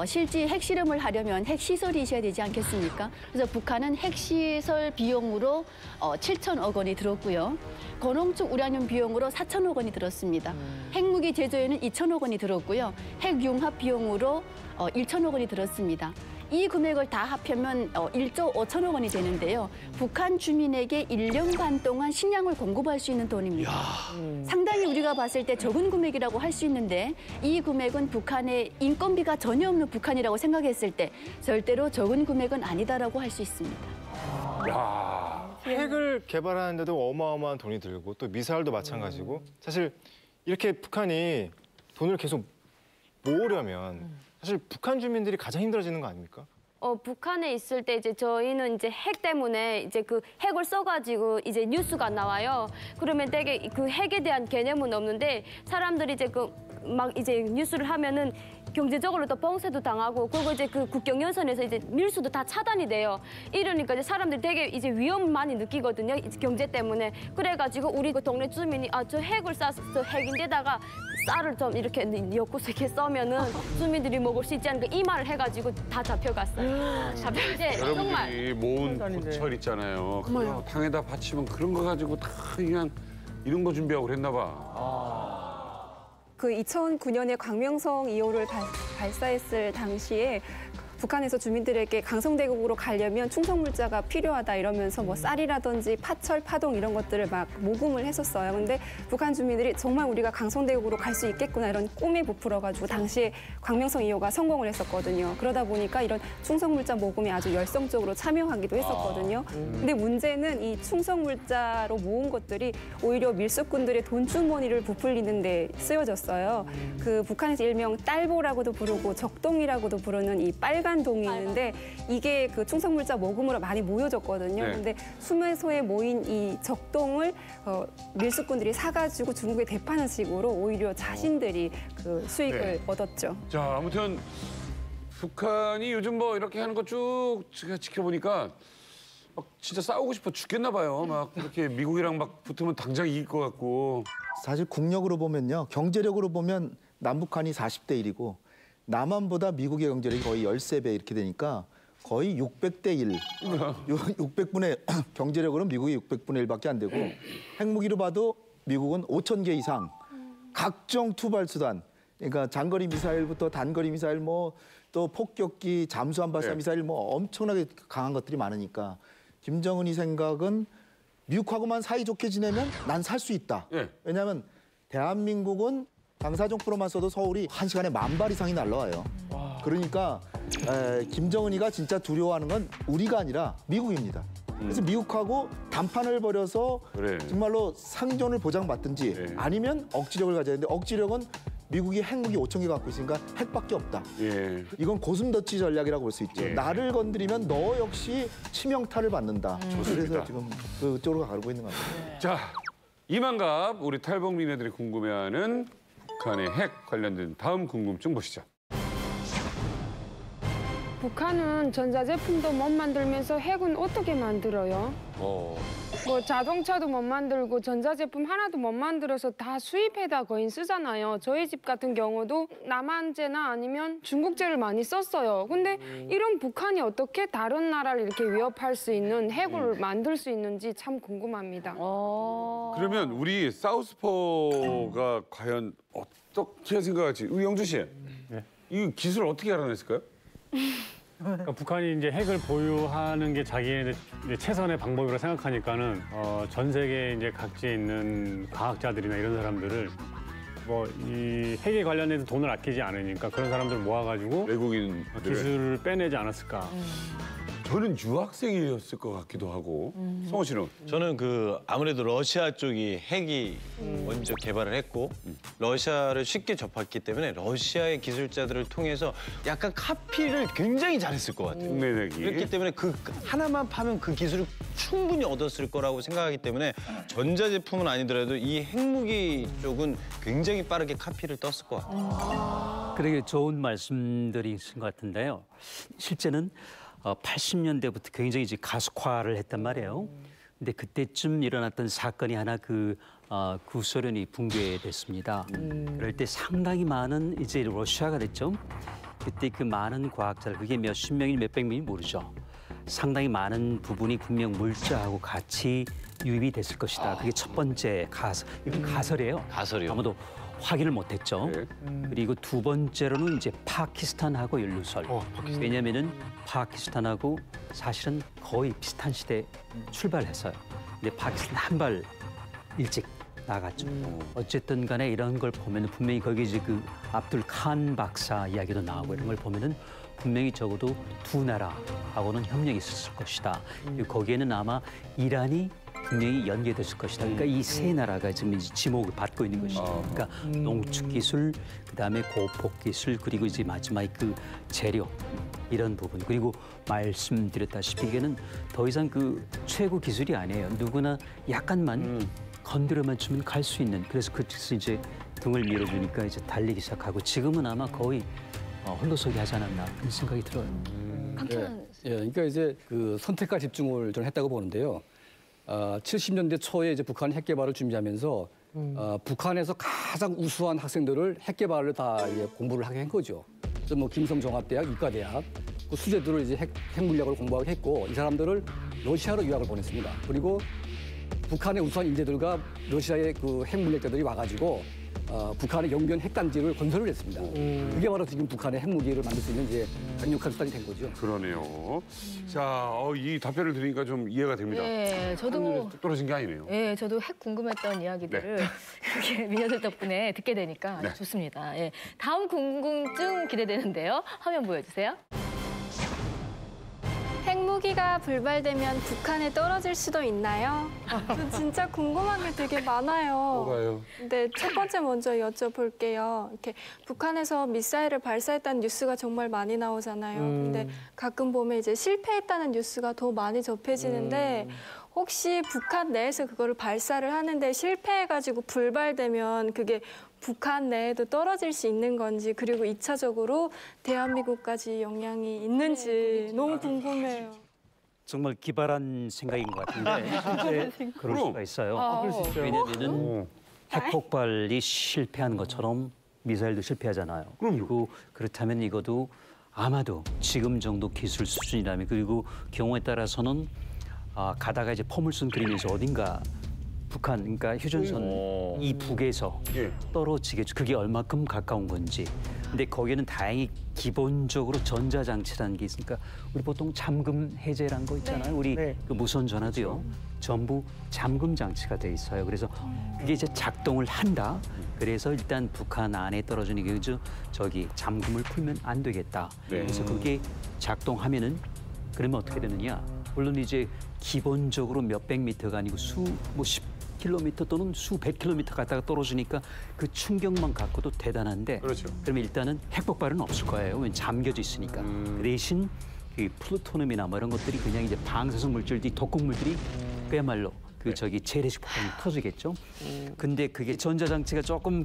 L: 실제 핵실험을 하려면 핵시설이 있어야 되지 않겠습니까? 그래서 북한은 핵시설 비용으로 7천억 원이 들었고요. 건홍축 우라늄 비용으로 4천억 원이 들었습니다. 핵무기 제조에는 2천억 원이 들었고요. 핵융합 비용으로 1천억 원이 들었습니다. 이 금액을 다 합하면 1조 5천억 원이 되는데요. 북한 주민에게 1년간 동안 식량을 공급할 수 있는 돈입니다. 상당히 우리가 봤을 때 적은 금액이라고 할 수 있는데 이 금액은 북한의 인건비가 전혀 없는 북한이라고 생각했을 때 절대로 적은 금액은 아니다라고 할 수 있습니다.
B: 핵을 개발하는데도 어마어마한 돈이 들고 또 미사일도 마찬가지고 사실 이렇게 북한이 돈을 계속 모으려면 사실 북한 주민들이 가장 힘들어지는 거 아닙니까?
J: 북한에 있을 때 이제 저희는 이제 핵 때문에 이제 그 핵을 써가지고 이제 뉴스가 나와요. 그러면 되게 그 핵에 대한 개념은 없는데 사람들이 이제 막 이제 뉴스를 하면은 경제적으로 또 봉쇄도 당하고 그리고 이제 그 국경연선에서 이제 밀수도 다 차단이 돼요. 이러니까 이제 사람들이 되게 이제 위험 많이 느끼거든요. 이제 경제 때문에. 그래가지고 우리 그 동네 주민이 저 핵을 쏴서 핵인데다가 쌀을 좀 이렇게 엮고서 이렇게 써면은 주민들이 먹을 수 있지 않을까 이 말을 해가지고 다 잡혀갔어요. 잡혔는데 정말.
E: 여러분들이 모은 고철 있잖아요. 그거 당에다 바치면 그런 거 가지고 다 그냥 이런 거 준비하고 그랬나 봐.
S: 그 2009년에 광명성 2호를 발사했을 당시에
J: 북한에서 주민들에게 강성대국으로 가려면 충성물자가 필요하다 이러면서 뭐 쌀이라든지 파철, 파동 이런 것들을 막 모금을 했었어요. 근데 북한 주민들이 정말 우리가 강성대국으로 갈 수 있겠구나 이런 꿈에 부풀어가지고 당시에 광명성 2호가 성공을 했었거든요. 그러다 보니까 이런 충성물자 모금에 아주 열성적으로 참여하기도 했었거든요. 근데 문제는 이 충성물자로 모은 것들이 오히려 밀수꾼들의 돈주머니를 부풀리는 데 쓰여졌어요. 그 북한에서 일명 딸보라고도 부르고 적동이라고도 부르는 이 빨간 동이 있는데 이게 그 충성물자 모금으로 많이 모여졌거든요.
E: 네.
J: 근데 수매소에 모인 이 적동을 밀수꾼들이 사가지고 중국에 대파는 식으로 오히려 자신들이 그 수익을
E: 네.
J: 얻었죠.
E: 자, 아무튼 북한이 요즘 뭐 이렇게 하는 거 쭉 지켜보니까 막 진짜 싸우고 싶어 죽겠나 봐요. 막 이렇게 미국이랑 막 붙으면 당장 이길 것 같고.
N: 사실 국력으로 보면요. 경제력으로 보면 남북한이 40대 1이고 남한보다 미국의 경제력이 거의 13배 이렇게 되니까 거의 600대 1. 600분의 경제력으로는 미국이 600분의 1밖에 안 되고 핵무기로 봐도 미국은 5,000개 이상 각종 투발 수단 그러니까 장거리 미사일부터 단거리 미사일 뭐 또 폭격기 잠수함 발사
E: 네.
N: 미사일 뭐 엄청나게 강한 것들이 많으니까 김정은이 생각은 미국하고만 사이좋게 지내면 난 살 수 있다.
E: 네.
N: 왜냐하면 대한민국은 방사정프로만 써도 서울이 1시간에 10,000발 이상이 날라와요. 그러니까 김정은이가 진짜 두려워하는 건 우리가 아니라 미국입니다. 그래서 미국하고 단판을 벌여서
E: 그래.
N: 정말로 상존을 보장받든지
E: 네.
N: 아니면 억지력을 가져야 되는데 억지력은 미국이 핵무기 5,000개 갖고 있으니까 핵밖에 없다.
E: 예.
N: 이건 고슴도치 전략이라고 볼 수 있죠.
E: 예.
N: 나를 건드리면 너 역시 치명타를 받는다.
E: 좋습니다.
N: 그래서 지금 그쪽으로 가고 있는 것 같아요.
E: 자, 이만갑 우리 탈북민애들이 궁금해하는 북한의 핵 관련된 다음 궁금증 보시죠.
R: 북한은 전자제품도 못 만들면서 핵은 어떻게 만들어요? 뭐 자동차도 못 만들고 전자제품 하나도 못 만들어서 다 수입해다 거의 쓰잖아요. 저희 집 같은 경우도 남한제나 아니면 중국제를 많이 썼어요. 근데 이런 북한이 어떻게 다른 나라를 이렇게 위협할 수 있는 핵을 만들 수 있는지 참 궁금합니다.
E: 그러면 우리 사우스포가 과연 어떻게 생각할지 영주 씨, 이 기술을 어떻게 알아냈을까요?
K: 그러니까 북한이 이제 핵을 보유하는 게 자기의 이제 최선의 방법이라고 생각하니까는 전 세계 이제 각지에 있는 과학자들이나 이런 사람들을 뭐 이 핵에 관련해서 돈을 아끼지 않으니까 그런 사람들 모아가지고
E: 외국인
K: 기술을 빼내지 않았을까.
E: 저는 유학생이었을 것 같기도 하고. 성호 씨는?
D: 저는 그 아무래도 러시아 쪽이 핵이 먼저 개발을 했고 러시아를 쉽게 접했기 때문에 러시아의 기술자들을 통해서 약간 카피를 굉장히 잘했을 것 같아요.
E: 흉내내기.
D: 그렇기 때문에 그 하나만 파면 그 기술을 충분히 얻었을 거라고 생각하기 때문에 전자제품은 아니더라도 이 핵무기 쪽은 굉장히 빠르게 카피를 떴을 것 같아요.
C: 그러게 좋은 말씀들이신 것 같은데요. 실제는 80년대부터 굉장히 이제 가속화를 했단 말이에요. 근데 그때쯤 일어났던 사건이 하나 구소련이 붕괴됐습니다. 그럴 때 상당히 많은 이제 러시아가 됐죠. 그때 그 많은 과학자들, 그게 몇십 명이 몇백 명이 모르죠. 상당히 많은 부분이 분명 물자하고 같이 유입이 됐을 것이다. 그게 첫 번째 이건 가설이에요.
D: 가설이요.
C: 아무도 확인을 못했죠. 그리고 두 번째로는 이제 파키스탄하고 연루설. 왜냐면은 파키스탄하고 사실은 거의 비슷한 시대에 출발했어요. 근데 파키스탄 한 발 일찍 나갔죠. 어쨌든 간에 이런 걸 보면 분명히 거기 이제 그 압둘 칸 박사 이야기도 나오고 이런 걸 보면은 분명히 적어도 두 나라하고는 협력이 있었을 것이다. 그리고 거기에는 아마 이란이 분명히 연계됐을 것이다. 그러니까 이 세 나라가 지금 이제 지목을 받고 있는 것이죠. 그러니까 농축 기술, 그다음에 고폭 기술, 그리고 이제 마지막에 그 재료 이런 부분. 그리고 말씀드렸다시피 이게는 더 이상 그 최고 기술이 아니에요. 누구나 약간만 건드려만 주면 갈 수 있는. 그래서 그래서 이제 등을 밀어주니까 이제 달리기 시작하고 지금은 아마 거의 홀로서기 하지 않았나 그런 생각이 들어요.
Q: 그러니까 이제 그 선택과 집중을 저는 했다고 보는데요. 70년대 초에 이제 북한 핵 개발을 준비하면서 북한에서 가장 우수한 학생들을 핵 개발을 다 이제 공부를 하게 한 거죠. 그래서 뭐 김성종합대학, 이과대학 그 수재들을 이제 핵 물리학을 공부하게 했고 이 사람들을 러시아로 유학을 보냈습니다. 그리고 북한의 우수한 인재들과 러시아의 그 핵 물리학자들이 와가지고 북한의 영변 핵단지를 건설을 했습니다. 그게 바로 지금 북한의 핵무기를 만들 수 있는 이제 강력한 수단이 된 거죠.
E: 그러네요. 자, 이 답변을 들으니까 좀 이해가 됩니다.
F: 네, 저도
E: 뚝 떨어진 게 아니네요.
F: 네, 저도 핵 궁금했던 이야기들을 이렇게 미녀들 덕분에 듣게 되니까 아주 좋습니다. 예, 다음 궁금증 기대되는데요. 화면 보여주세요.
S: 핵무기가 불발되면 북한에 떨어질 수도 있나요? 저 진짜 궁금한 게 되게 많아요.
E: 뭐가요?
S: 근데 첫 번째 먼저 여쭤볼게요. 이렇게 북한에서 미사일을 발사했다는 뉴스가 정말 많이 나오잖아요. 근데 가끔 보면 이제 실패했다는 뉴스가 더 많이 접해지는데 혹시 북한 내에서 그거를 발사를 하는데 실패해가지고 불발되면 그게 북한 내에도 떨어질 수 있는 건지 그리고 2차적으로 대한민국까지 영향이 있는지 너무 궁금해요.
C: 정말 기발한 생각인 것 같은데 그럴 수가 있어요. 왜냐하면은 핵폭발이 실패한 것처럼 미사일도 실패하잖아요. 그리고 그렇다면 이것도 아마도 지금 정도 기술 수준이라면 그리고 경우에 따라서는 가다가 이제 포물선 그리면서 어딘가 북한, 그러니까 휴전선 이 북에서 떨어지겠죠. 그게 얼마큼 가까운 건지. 근데 거기는 다행히 기본적으로 전자장치라는 게 있으니까 우리 보통 잠금 해제란 거 있잖아요. 우리 그 무선 전화도요. 전부 잠금 장치가 돼 있어요. 그래서 그게 이제 작동을 한다. 그래서 일단 북한 안에 떨어지는 게 저기 잠금을 풀면 안 되겠다. 그래서 그게 작동하면은 그러면 어떻게 되느냐? 물론 이제 기본적으로 몇백 미터가 아니고 뭐 10km 또는 수백 킬로미터 갔다가 떨어지니까 그 충격만 갖고도 대단한데 그러면 일단은 핵폭발은 없을 거예요. 왜냐면 잠겨져 있으니까. 그 대신 그 플루토늄이나 뭐 이런 것들이 그냥 이제 방사성 물질들이 독극물들이 그야말로 저기 재래식 폭발이 터지겠죠. 근데 그게 전자장치가 조금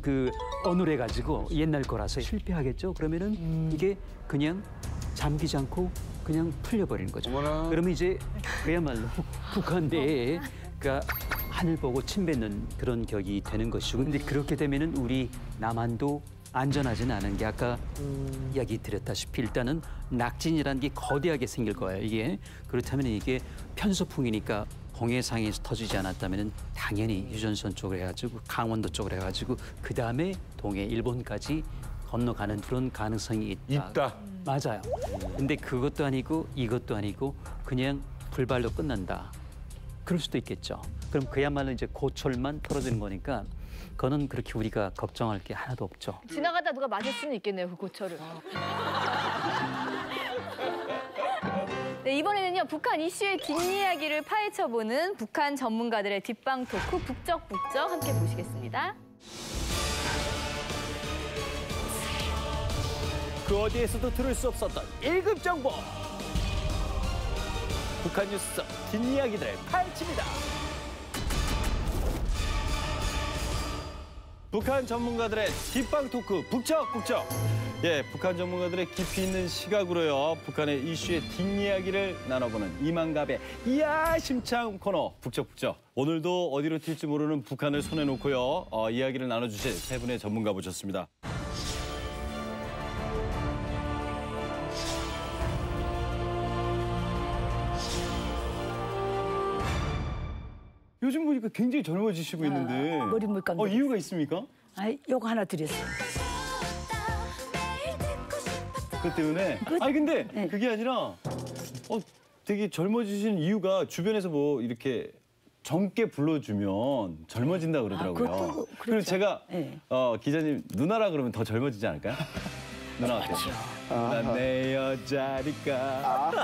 C: 어눌해가지고 옛날 거라서 실패하겠죠. 그러면은 이게 그냥 잠기지 않고 그냥 풀려버리는 거죠. 그러면 이제 그야말로 북한 내에 그러니까 하늘 보고 침 뱉는 그런 격이 되는 것이고 근데 그렇게 되면은 우리 남한도 안전하지는 않은 게 아까 이야기 드렸다시피 일단은 낙진이라는 게 거대하게 생길 거예요. 이게 그렇다면 이게 편서풍이니까 동해상에서 터지지 않았다면은 당연히 휴전선 쪽으로 해가지고 강원도 쪽으로 해가지고 그 다음에 동해 일본까지 건너가는 그런 가능성이 있다. 맞아요. 근데 그것도 아니고 이것도 아니고 그냥 불발로 끝난다. 그럴 수도 있겠죠. 그럼 그야말로 이제 고철만 떨어지는 거니까 그거는 그렇게 우리가 걱정할 게 하나도 없죠.
F: 지나가다 누가 맞을 수는 있겠네요, 그 고철을. 네, 이번에는요, 북한 이슈의 뒷이야기를 파헤쳐보는 북한 전문가들의 뒷방 토크 북적북적 함께 보시겠습니다.
T: 그 어디에서도 들을 수 없었던 1급 정보. 북한 뉴스 뒷이야기들을 파헤칩니다.
D: 북한 전문가들의 뒷방 토크 북적북적. 예, 북한 전문가들의 깊이 있는 시각으로요. 북한의 이슈의 뒷이야기를 나눠보는 이만갑의 이야심창 코너 북적북적. 오늘도 어디로 튈지 모르는 북한을 손에 놓고요. 이야기를 나눠주실 세 분의 전문가 모셨습니다. 요즘 보니까 굉장히 젊어지시고 있는데
U: 머리 물감
D: 이유가 있습니까?
U: 요거 하나 드렸어요.
D: 그것 때문에? 아니 근데 그게 아니라 되게 젊어지신 이유가 주변에서 뭐 이렇게 젊게 불러주면 젊어진다 그러더라고요. 그리고 제가 기자님 누나라 그러면 더 젊어지지 않을까요? 누나 어때요? 난 내 여자니까.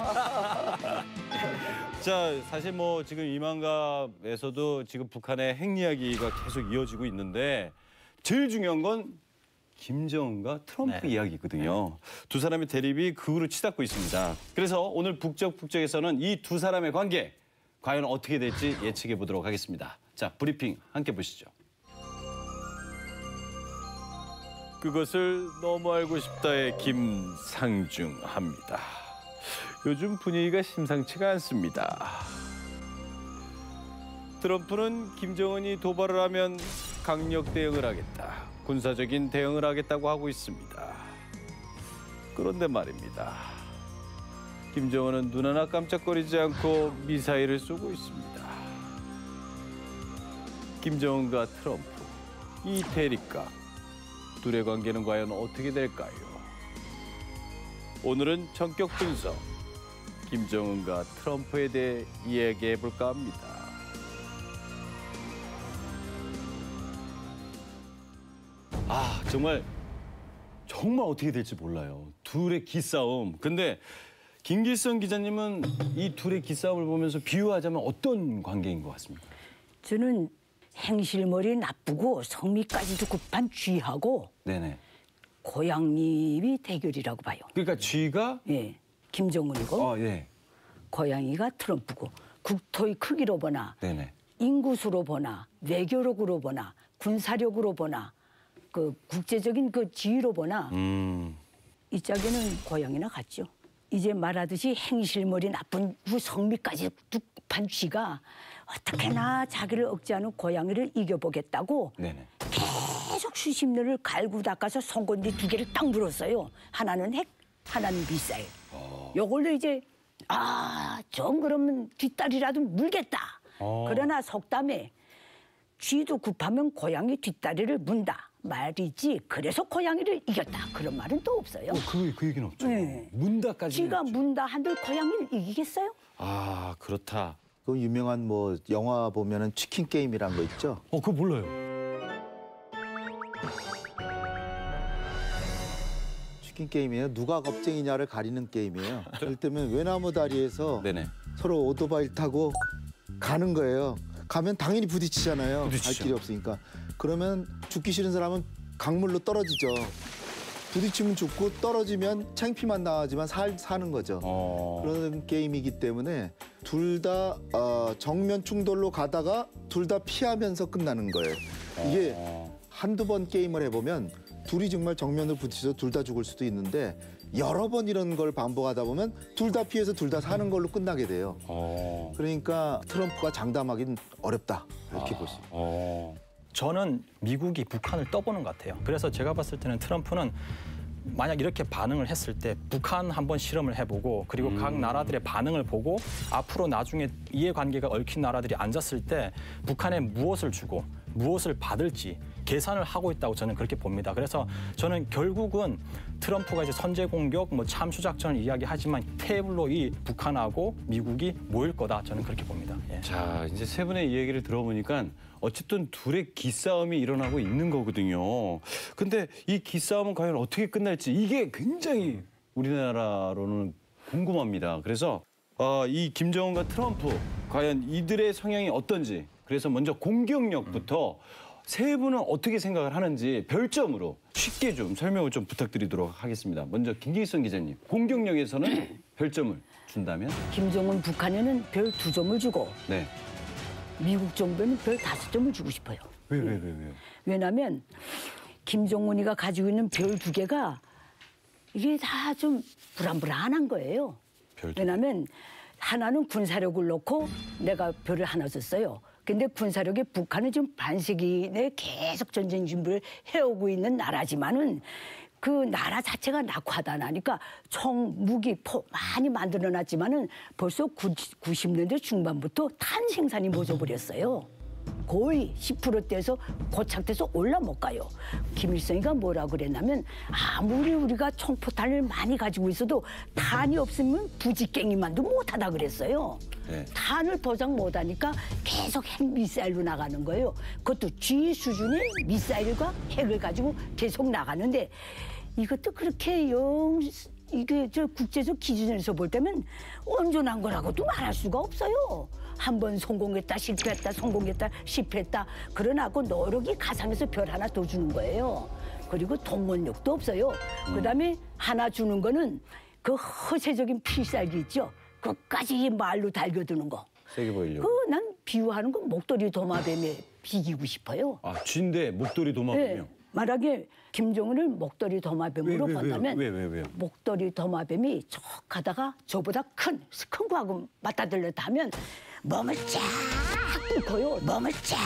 D: 자, 사실 뭐 지금 이만갑에서도 지금 북한의 핵 이야기가 계속 이어지고 있는데 제일 중요한 건 김정은과 트럼프 이야기거든요. 두 사람의 대립이 극으로 치닫고 있습니다. 그래서 오늘 북적북적에서는 이 두 사람의 관계 과연 어떻게 될지 예측해 보도록 하겠습니다. 자, 브리핑 함께 보시죠. 그것을 너무 알고 싶다의 김상중합니다. 요즘 분위기가 심상치가 않습니다. 트럼프는 김정은이 도발을 하면 강력 대응을 하겠다. 군사적인 대응을 하겠다고 하고 있습니다. 그런데 말입니다. 김정은은 눈 하나 깜짝거리지 않고 미사일을 쏘고 있습니다. 김정은과 트럼프, 이 대립각
T: 둘의 관계는 과연 어떻게 될까요? 오늘은 전격 분석, 김정은과 트럼프에 대해 이야기해 볼까 합니다.
D: 아, 정말 어떻게 될지 몰라요. 둘의 기싸움. 근데 김길성 기자님은 이 둘의 기싸움을 보면서 비유하자면 어떤 관계인 것 같습니까?
U: 저는 행실머리 나쁘고 성미까지도 급한 쥐하고
D: 네네.
U: 고양이 대결이라고 봐요.
D: 그러니까 쥐가?
U: 예, 김정은이고
D: 예.
U: 고양이가 트럼프고 국토의 크기로 보나
D: 네네.
U: 인구수로 보나 외교력으로 보나 군사력으로 보나 그 국제적인 그 지위로 보나 이 짝에는 고양이나 같죠. 이제 말하듯이 행실머리 나쁜 후 성미까지 급한 쥐가 어떻게나 자기를 억제하는 고양이를 이겨보겠다고
D: 네네.
U: 계속 수십 년을 갈고 닦아서 송곳니 2개를 딱 물었어요. 하나는 핵, 하나는 미사일. 요걸로 이제 좀 그러면 뒷다리라도 물겠다. 그러나 속담에 쥐도 급하면 고양이 뒷다리를 문다 말이지. 그래서 고양이를 이겼다. 그런 말은 또 없어요.
D: 그 얘기는 없죠.
U: 네.
D: 문다까지.
U: 쥐가 문다 한들 고양이를 이기겠어요?
D: 아, 그렇다.
N: 그 유명한 뭐 영화 보면은 치킨 게임이란 거 있죠?
D: 그거 몰라요.
N: 치킨 게임이에요. 누가 겁쟁이냐를 가리는 게임이에요. 예를 들면 외나무 다리에서
D: 네네.
N: 서로 오토바이 타고 가는 거예요. 가면 당연히 부딪히잖아요. 갈 길이 없으니까. 그러면 죽기 싫은 사람은 강물로 떨어지죠. 부딪히면 죽고 떨어지면 창피만 나지만 사는 거죠. 그런 게임이기 때문에 둘 다 정면 충돌로 가다가 둘 다 피하면서 끝나는 거예요. 이게 한두 번 게임을 해보면 둘이 정말 정면으로 부딪혀서 둘 다 죽을 수도 있는데 여러 번 이런 걸 반복하다 보면 둘 다 피해서 둘 다 사는 걸로 끝나게 돼요. 그러니까 트럼프가 장담하기는 어렵다 이렇게 볼 수 있어요.
M: 저는 미국이 북한을 떠보는 것 같아요. 그래서 제가 봤을 때는 트럼프는 만약 이렇게 반응을 했을 때 북한 한번 실험을 해보고 그리고 각 나라들의 반응을 보고 앞으로 나중에 이해관계가 얽힌 나라들이 앉았을 때 북한에 무엇을 주고 무엇을 받을지 계산을 하고 있다고 저는 그렇게 봅니다. 그래서 저는 결국은 트럼프가 이제 선제 공격, 뭐 참수 작전을 이야기하지만 테이블로 이 북한하고 미국이 모일 거다. 저는 그렇게 봅니다. 예.
D: 자, 이제 세 분의 이야기를 들어보니까 어쨌든 둘의 기싸움이 일어나고 있는 거거든요. 근데 이 기싸움은 과연 어떻게 끝날지 이게 굉장히 우리나라로는 궁금합니다. 그래서 이 김정은과 트럼프 과연 이들의 성향이 어떤지 그래서 먼저 공격력부터 세 분은 어떻게 생각을 하는지 별점으로 쉽게 좀 설명을 좀 부탁드리도록 하겠습니다. 먼저 김길성 기자님, 공격력에서는 별점을 준다면?
U: 김정은 북한에는 별 2점을 주고
D: 네.
U: 미국 정부에는 별 5점을 주고 싶어요.
D: 왜요?
U: 왜냐하면 김정은이가 가지고 있는 별 2개가 이게 다 좀 불안불안한 거예요. 왜냐하면 하나는 군사력을 놓고 내가 별을 하나 줬어요. 근데 군사력이 북한은 지금 반세기 내에 계속 전쟁 준비를 해오고 있는 나라지만은 그 나라 자체가 낙화다 나니까 총, 무기, 포 많이 만들어놨지만은 벌써 90년대 중반부터 탄 생산이 멎어버렸어요. 거의 10%대에서 고착돼서 올라 못 가요. 김일성이가 뭐라 그랬냐면 아무리 우리가 총포탄을 많이 가지고 있어도 탄이 없으면 부지깽이만도 못하다 그랬어요.
D: 네.
U: 탄을 보장 못하니까 계속 핵미사일로 나가는 거예요. 그것도 G 수준의 미사일과 핵을 가지고 계속 나가는데 이것도 그렇게 이게 저 국제적 기준에서 볼 때면 온전한 거라고도 말할 수가 없어요. 한 번 성공했다 실패했다 성공했다 실패했다 그러나고 노력이 가상해서 별 하나 더 주는 거예요. 그리고 동원력도 없어요. 그다음에 하나 주는 거는 그 허세적인 필살기 있죠. 그까지 말로 달겨드는 거.
D: 세게 보이려고.
U: 난 비유하는 건 목도리 도마뱀에 비기고 싶어요.
D: 아, 쥐인데 목도리 도마뱀이요?
U: 네. 만약에 김정은을 목도리 도마뱀으로 본다면
D: 왜요?
U: 목도리 도마뱀이 쭉 가다가 저보다 큰 거하고 맞다들렸다 하면 몸을 쫙 뚫고요. 몸을 쫙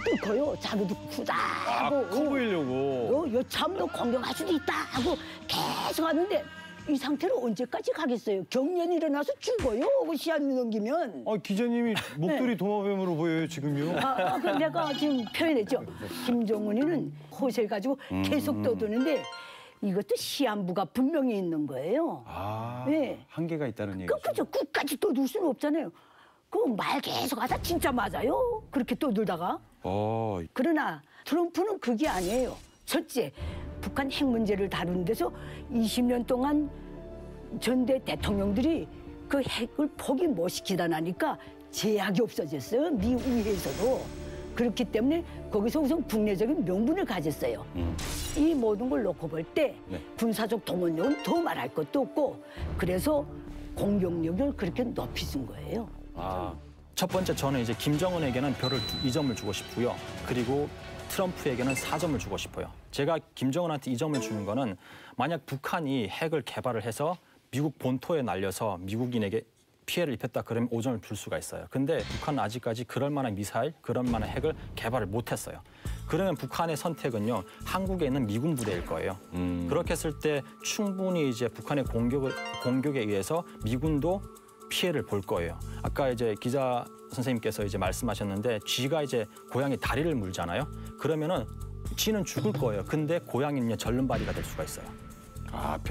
U: 뚫고요. 자기도 크다 하고
D: 커 보이려고.
U: 요참도 공격할 수도 있다 하고 계속 하는데 이 상태로 언제까지 가겠어요? 경련이 일어나서 죽어요. 시한이 넘기면.
D: 기자님이 목도리 도마뱀으로 보여요 지금요.
U: 그럼 내가 지금 표현했죠. 김정은이는 호세를 가지고 계속 떠드는데 이것도 시한부가 분명히 있는 거예요. 네.
D: 한계가 있다는 얘기죠.
U: 그죠. 끝까지 떠들 수는 없잖아요. 그 말 계속 하다 진짜 맞아요. 그렇게 떠들다가. 그러나 트럼프는 그게 아니에요. 첫째, 북한 핵 문제를 다루는 데서 20년 동안 전대 대통령들이 그 핵을 포기 못 시키다 나니까 제약이 없어졌어요. 미 의회에서도. 그렇기 때문에 거기서 우선 국내적인 명분을 가졌어요. 이 모든 걸 놓고 볼 때 군사적 동원력은 더 말할 것도 없고 그래서 공격력을 그렇게 높이 쓴 거예요.
M: 첫 번째 저는 이제 김정은에게는 별을 2점을 주고 싶고요. 그리고 트럼프에게는 4점을 주고 싶어요. 제가 김정은한테 2점을 주는 거는 만약 북한이 핵을 개발을 해서 미국 본토에 날려서 미국인에게 피해를 입혔다 그러면 5점을 줄 수가 있어요. 근데 북한은 아직까지 그럴 만한 미사일, 그럴 만한 핵을 개발을 못했어요. 그러면 북한의 선택은요, 한국에 있는 미군 부대일 거예요. 그렇게 했을 때 충분히 이제 북한의 공격에 의해서 미군도 피해를 볼 거예요. 아까 이제 기자 선생님께서 이제 말씀하셨는데 쥐가 이제 고양이 다리를 물잖아요. 그러면은 쥐는 죽을 거예요. 근데 고양이는 절름발이가 될 수가 있어요.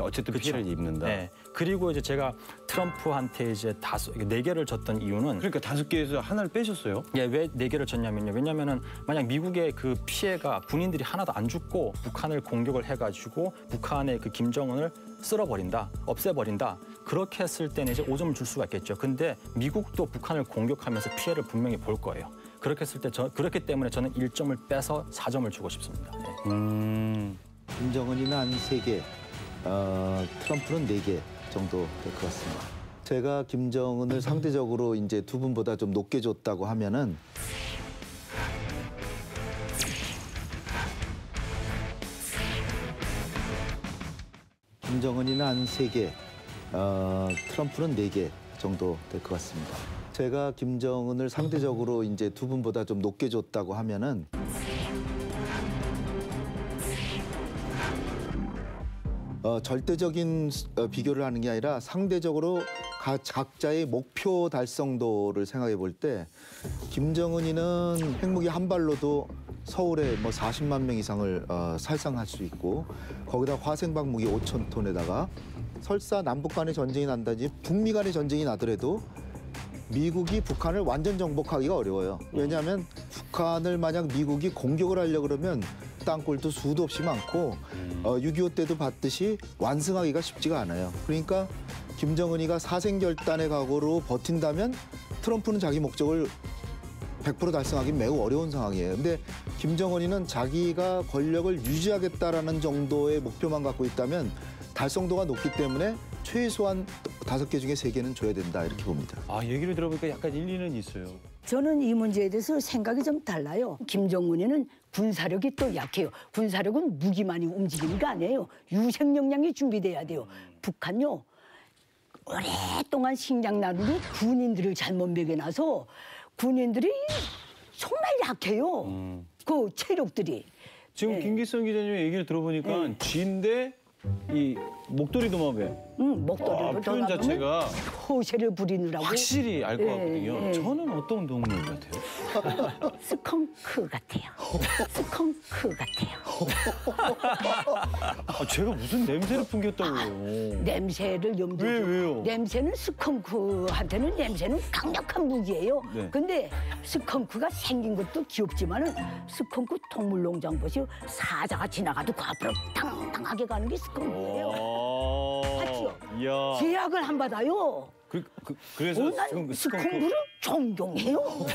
D: 어쨌든 피해를 입는다.
M: 네. 그리고 이제 제가 트럼프한테 이제 4개를 줬던 이유는
D: 그러니까 5개에서 하나를 빼셨어요?
M: 예, 왜 4개를 줬냐면요. 왜냐면은 만약 미국의 그 피해가 군인들이 하나도 안 죽고 북한을 공격을 해가지고 북한의 그 김정은을 쓸어버린다, 없애버린다. 그렇게 했을 때는 이제 5점을 줄 수가 있겠죠. 근데 미국도 북한을 공격하면서 피해를 분명히 볼 거예요. 그렇게 했을 때 그렇기 때문에 저는 1점을 빼서 4점을 주고 싶습니다. 네.
N: 김정은이는 한 3개, 트럼프는 4개 정도 될 것 같습니다. 제가 김정은을 상대적으로 이제 두 분보다 좀 높게 줬다고 하면은 김정은이는 한 3개, 트럼프는 4개 정도 될 것 같습니다. 제가 김정은을 상대적으로 이제 두 분보다 좀 높게 줬다고 하면은 절대적인 비교를 하는 게 아니라 상대적으로 각자의 목표 달성도를 생각해 볼 때 김정은이는 핵무기 한 발로도 서울에 뭐 40만 명 이상을 살상할 수 있고 거기다 화생방 무기 5천 톤에다가 설사 남북 간의 전쟁이 난다든지 북미 간의 전쟁이 나더라도 미국이 북한을 완전 정복하기가 어려워요. 왜냐하면 북한을 만약 미국이 공격을 하려고 그러면 땅굴도 수도 없이 많고 6.25 때도 봤듯이 완승하기가 쉽지가 않아요. 그러니까 김정은이가 사생결단의 각오로 버틴다면 트럼프는 자기 목적을 100% 달성하기 매우 어려운 상황이에요. 근데 김정은이는 자기가 권력을 유지하겠다라는 정도의 목표만 갖고 있다면 달성도가 높기 때문에 최소한 5개 중에 3개는 줘야 된다 이렇게 봅니다.
D: 얘기를 들어보니까 약간 일리는 있어요.
U: 저는 이 문제에 대해서 생각이 좀 달라요. 김정은이는 군사력이 또 약해요. 군사력은 무기만이 움직이는 게 아니에요. 유생 역량이 준비돼야 돼요. 북한요. 오랫동안 식량 나누고 군인들을 잘못 먹여놔서 군인들이 정말 약해요. 그 체력들이.
D: 지금 김기성 기자님의 얘기를 들어보니까 쥐인데 이 목도리 도마뱀.
U: 목도리를
D: 표현 자체가
U: 호세를 부리느라고.
D: 확실히 알 것 같거든요. 저는 어떤 동물 같아요?
U: 스컹크 같아요. 스컹크 같아요.
D: 제가 무슨 냄새를 풍겼다고요?
U: 냄새를 염두에 두고.
D: 왜요?
U: 냄새는 스컹크한테는 냄새는 강력한 무기예요.
D: 네.
U: 근데 스컹크가 생긴 것도 귀엽지만은 스컹크 동물농장 보세요. 사자가 지나가도 그 앞으로 당당하게 가는 게 스컹크예요. 맞죠?
D: 이야.
U: 제약을 안 받아요.
D: 그래서
U: 난 스컹크를 존경해요.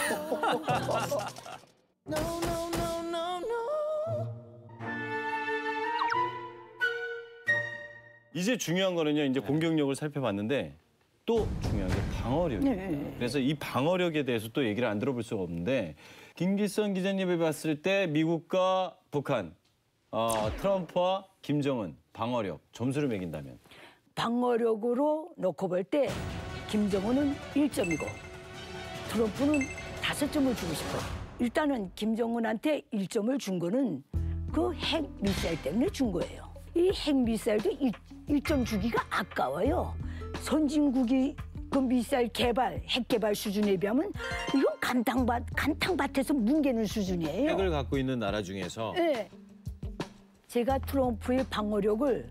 D: 이제 중요한 거는요. 이제 공격력을 살펴봤는데 또 중요한 게 방어력이에요.
U: 네.
D: 그래서 이 방어력에 대해서 또 얘기를 안 들어볼 수가 없는데 김기성 기자님이 봤을 때 미국과 북한, 트럼프와 김정은 방어력 점수를 매긴다면?
U: 방어력으로 놓고 볼 때 김정은은 1점이고 트럼프는 5점을 주고 싶어요. 일단은 김정은한테 1점을 준 거는 그 핵 미사일 때문에 준 거예요. 이 핵미사일도 일 점 주기가 아까워요. 선진국이 그 미사일 개발, 핵 개발 수준에 비하면 이건 간탕밭에서 뭉개는 수준이에요.
D: 핵을 갖고 있는 나라 중에서.
U: 네. 제가 트럼프의 방어력을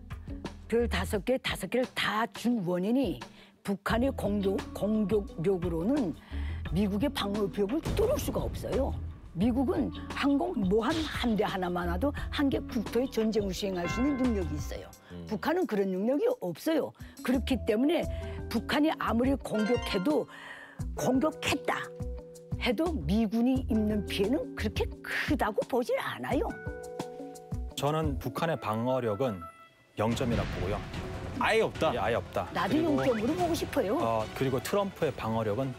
U: 별 5개, 5개를 다 준 원인이 북한의 공격력으로는 미국의 방어력을 뚫을 수가 없어요. 미국은 모함 함대 하나만 와도 한 개 국토에 전쟁을 수행할 수 있는 능력이 있어요. 북한은 그런 능력이 없어요. 그렇기 때문에 북한이 아무리 공격했다 해도 미군이 입는 피해는 그렇게 크다고 보질 않아요.
M: 저는 북한의 방어력은 0점이라고 보고요.
D: 아예 없다?
M: 예, 아예 없다.
U: 나도 0점으로 보고 싶어요.
M: 그리고 트럼프의 방어력은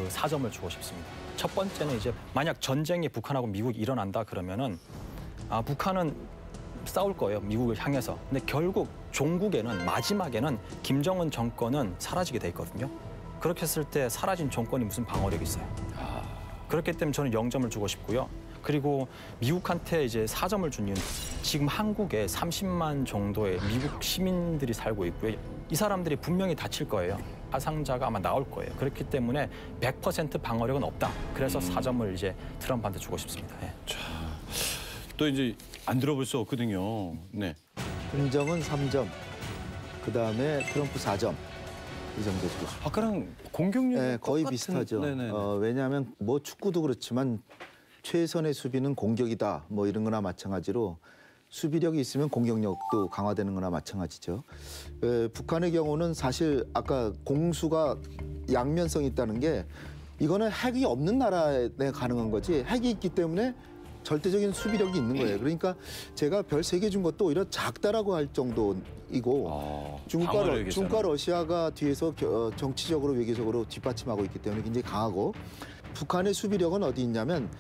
M: 4점을 주고 싶습니다. 첫 번째는 이제 만약 전쟁이 북한하고 미국이 일어난다 그러면은 북한은 싸울 거예요. 미국을 향해서. 근데 결국 종국에는 마지막에는 김정은 정권은 사라지게 돼 있거든요. 그렇게 했을 때 사라진 정권이 무슨 방어력이 있어요. 그렇기 때문에 저는 0점을 주고 싶고요. 그리고 미국한테 이제 4점을 준 이유는 지금 한국에 30만 정도의 미국 시민들이 살고 있고요. 이 사람들이 분명히 다칠 거예요. 사상자가 아마 나올 거예요. 그렇기 때문에 100% 방어력은 없다. 그래서 4점을 이제 트럼프한테 주고 싶습니다. 예.
D: 자, 또 이제 안 들어볼 수 없거든요. 네.
N: 김정은 3점, 그다음에 트럼프 4점. 이 정도 주고 싶습니다.
D: 아까랑 공격력이
N: 네, 거의
D: 똑같은...
N: 비슷하죠.
D: 네네네.
N: 왜냐하면 뭐 축구도 그렇지만 최선의 수비는 공격이다. 뭐 이런 거나 마찬가지로 수비력이 있으면 공격력도 강화되는 거나 마찬가지죠. 북한의 경우는 사실 아까 공수가 양면성이 있다는 게 이거는 핵이 없는 나라에 가능한 거지 핵이 있기 때문에 절대적인 수비력이 있는 거예요. 그러니까 제가 별 3개 준 것도 오히려 작다라고 할 정도이고 중국과 러시아가 뒤에서 정치적으로 외교적으로 뒷받침하고 있기 때문에 굉장히 강하고 북한의 수비력은 어디 있냐면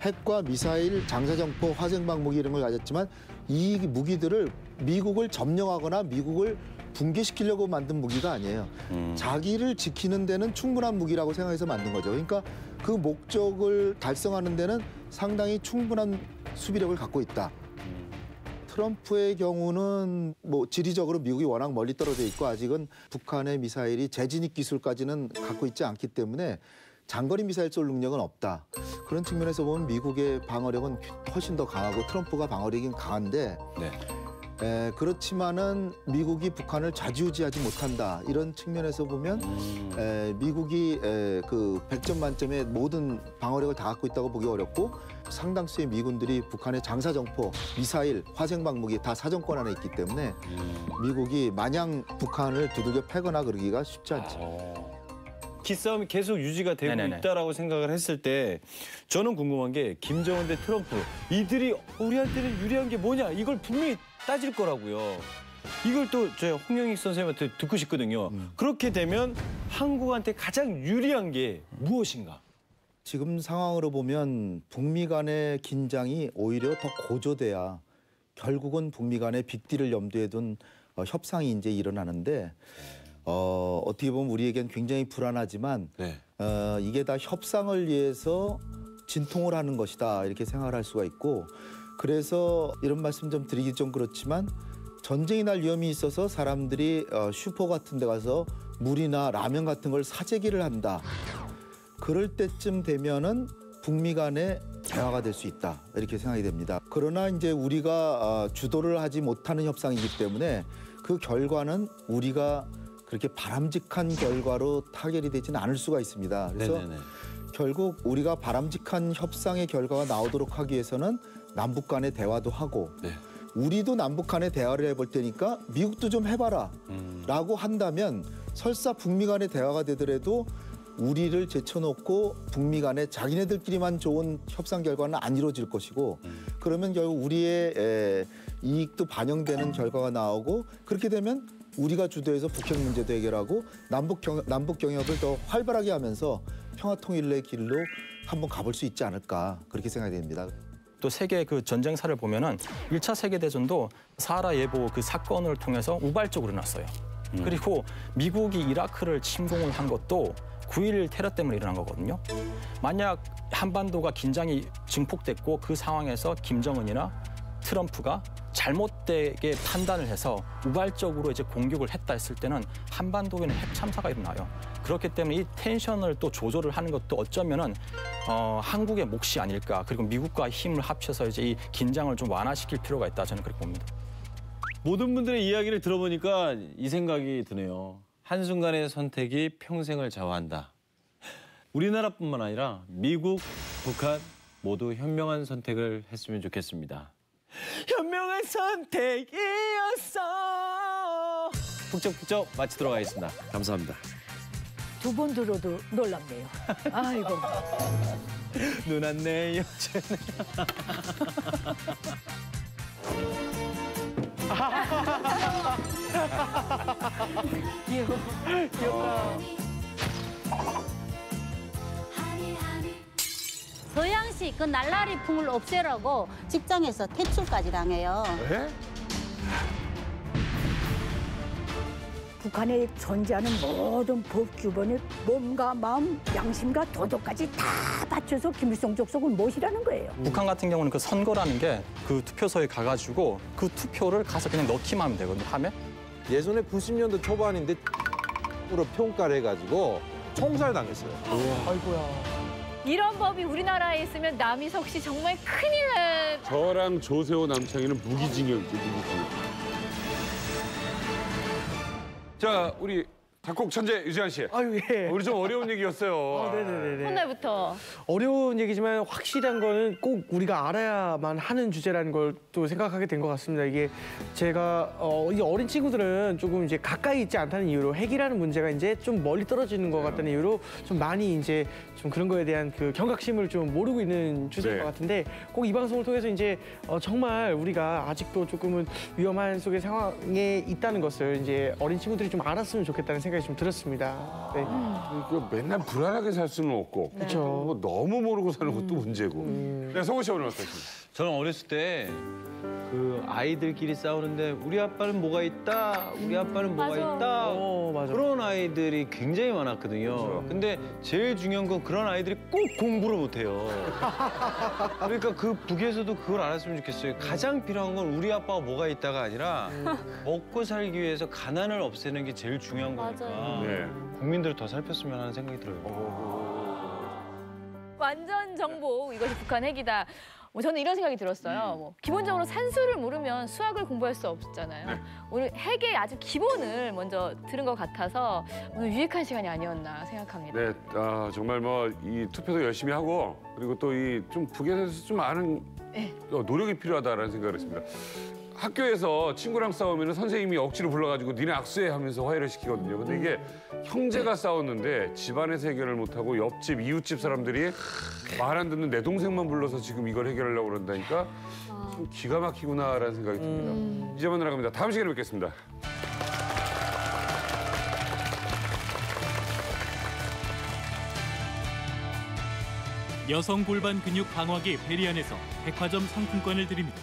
N: 핵과 미사일, 장사정포, 화생방 무기 이런 걸 가졌지만 이 무기들을 미국을 점령하거나 미국을 붕괴시키려고 만든 무기가 아니에요. 자기를 지키는 데는 충분한 무기라고 생각해서 만든 거죠. 그러니까 그 목적을 달성하는 데는 상당히 충분한 수비력을 갖고 있다. 트럼프의 경우는 뭐 지리적으로 미국이 워낙 멀리 떨어져 있고 아직은 북한의 미사일이 재진입 기술까지는 갖고 있지 않기 때문에 장거리 미사일 쏠 능력은 없다. 그런 측면에서 보면 미국의 방어력은 훨씬 더 강하고 트럼프가 방어력이 강한데 그렇지만은 미국이 북한을 좌지우지하지 못한다. 이런 측면에서 보면 미국이 그 100점 만점의 모든 방어력을 다 갖고 있다고 보기 어렵고 상당수의 미군들이 북한의 장사정포, 미사일, 화생방 무기 다 사정권 안에 있기 때문에 미국이 마냥 북한을 두들겨 패거나 그러기가 쉽지 않죠.
D: 기싸움이 계속 유지가 되고 있다라고 생각을 했을 때 저는 궁금한 게 김정은 대 트럼프 이들이 우리한테는 유리한 게 뭐냐 이걸 분명히 따질 거라고요. 이걸 또 제가 홍영익 선생님한테 듣고 싶거든요. 그렇게 되면 한국한테 가장 유리한 게 무엇인가?
N: 지금 상황으로 보면 북미 간의 긴장이 오히려 더 고조돼야 결국은 북미 간의 빅딜을 염두에 둔 협상이 이제 일어나는데 어떻게 보면 우리에겐 굉장히 불안하지만 이게 다 협상을 위해서 진통을 하는 것이다 이렇게 생각을 할 수가 있고 그래서 이런 말씀 좀 드리기 좀 그렇지만 전쟁이 날 위험이 있어서 사람들이 슈퍼 같은 데 가서 물이나 라면 같은 걸 사재기를 한다. 그럴 때쯤 되면은 북미 간의 대화가 될 수 있다 이렇게 생각이 됩니다. 그러나 이제 우리가 주도를 하지 못하는 협상이기 때문에 그 결과는 우리가 그렇게 바람직한 결과로 타결이 되지는 않을 수가 있습니다. 그래서 결국 우리가 바람직한 협상의 결과가 나오도록 하기 위해서는 남북 간의 대화도 하고 우리도 남북 간의 대화를 해볼 테니까 미국도 좀 해봐라 라고 한다면 설사 북미 간의 대화가 되더라도 우리를 제쳐놓고 북미 간에 자기네들끼리만 좋은 협상 결과는 안 이루어질 것이고 그러면 결국 우리의 이익도 반영되는 결과가 나오고 그렇게 되면 우리가 주도해서 북핵 문제도 해결하고 남북 경협을 더 활발하게 하면서 평화통일의 길로 한번 가볼 수 있지 않을까 그렇게 생각이 됩니다.
M: 또 세계 그 전쟁사를 보면은 1차 세계대전도 사하라 예보 그 사건을 통해서 우발적으로 일어났어요. 그리고 미국이 이라크를 침공을 한 것도 9.11 테러 때문에 일어난 거거든요. 만약 한반도가 긴장이 증폭됐고 그 상황에서 김정은이나 트럼프가 잘못되게 판단을 해서 우발적으로 이제 공격을 했다 했을 때는 한반도에는 핵 참사가 일어나요. 그렇기 때문에 이 텐션을 또 조절을 하는 것도 어쩌면은 한국의 몫이 아닐까. 그리고 미국과 힘을 합쳐서 이제 이 긴장을 좀 완화시킬 필요가 있다. 저는 그렇게 봅니다.
D: 모든 분들의 이야기를 들어보니까 이 생각이 드네요. 한순간의 선택이 평생을 좌우한다. 우리나라뿐만 아니라 미국, 북한 모두 현명한 선택을 했으면 좋겠습니다. 현명한 선택이었어. 북적북적 마치도록 하겠습니다. 감사합니다.
U: 두 번 들어도 놀랍네요. 아이고.
D: 누나 내 여자는.
U: 귀여워.
G: 귀엽다.
H: 서양식 그 날라리 풍을 없애라고 직장에서 퇴출까지 당해요.
G: 네?
U: 북한에 존재하는 모든 법 규범에 몸과 마음, 양심과 도덕까지 다 바쳐서 김일성 족속을 모시라는 거예요.
M: 북한 같은 경우는 그 선거라는 게 그 투표소에 가가지고 그 투표를 가서 그냥 넣기만 하면 되거든요. 함에.
V: 예전에 90년대 초반인데 으로 평가를 해가지고 총살 당했어요.
G: 아이고야.
F: 이런 법이 우리나라에 있으면 남희석 씨 정말 큰일 날.
E: 저랑 조세호 남창희는 무기징역이죠, 무기징역. 자, 우리 작곡 천재 유지한 씨.
G: 아유, 예.
E: 우리 좀 어려운 얘기였어요.
G: 네네네.
F: 첫날부터.
G: 어려운 얘기지만 확실한 거는 꼭 우리가 알아야만 하는 주제라는 걸 또 생각하게 된 것 같습니다. 이게 제가 이 어린 친구들은 조금 이제 가까이 있지 않다는 이유로 핵이라는 문제가 이제 좀 멀리 떨어지는 것 같다는 이유로 좀 많이 이제 좀 그런 거에 대한 그 경각심을 좀 모르고 있는 주제인 것 같은데 꼭 이 방송을 통해서 이제 정말 우리가 아직도 조금은 위험한 속의 상황에 있다는 것을 이제 어린 친구들이 좀 알았으면 좋겠다는 생각이 좀 들었습니다. 네.
E: 맨날 불안하게 살 수는 없고.
G: 그렇죠.
E: 뭐 너무 모르고 사는 것도 문제고. 네, 성우 씨 오늘 어떠십니까?
D: 저는 어렸을 때 그 아이들끼리 싸우는데 우리 아빠는 뭐가 있다, 우리 아빠는 뭐가 있다 그런 아이들이 굉장히 많았거든요. 근데 제일 중요한 건 그런 아이들이 꼭 공부를 못해요. 그러니까 그 북에서도 그걸 알았으면 좋겠어요. 가장 필요한 건 우리 아빠가 뭐가 있다가 아니라 먹고 살기 위해서 가난을 없애는 게 제일 중요한 거니까
E: 네.
D: 국민들을 더 살폈으면 하는 생각이 들어요.
F: 완전 정보 이것이 북한 핵이다. 저는 이런 생각이 들었어요. 기본적으로 산수를 모르면 수학을 공부할 수 없잖아요. 오늘 핵의 아주 기본을 먼저 들은 것 같아서 오늘 유익한 시간이 아니었나 생각합니다.
E: 네, 정말 뭐 이 투표도 열심히 하고 그리고 또 이 좀 북에 대해서 좀 아는 노력이 필요하다라는 생각을 했습니다. 학교에서 친구랑 싸우면 선생님이 억지로 불러가지고 니네 악수해 하면서 화해를 시키거든요. 근데 이게 형제가 싸웠는데 집안에서 해결을 못하고 옆집, 이웃집 사람들이 말 안 듣는 내 동생만 불러서 지금 이걸 해결하려고 그런다니까 좀 기가 막히구나라는 생각이 듭니다. 이제 만나러 갑니다. 다음 시간에 뵙겠습니다.
W: 여성 골반 근육 강화기 베리안에서 백화점 상품권을 드립니다.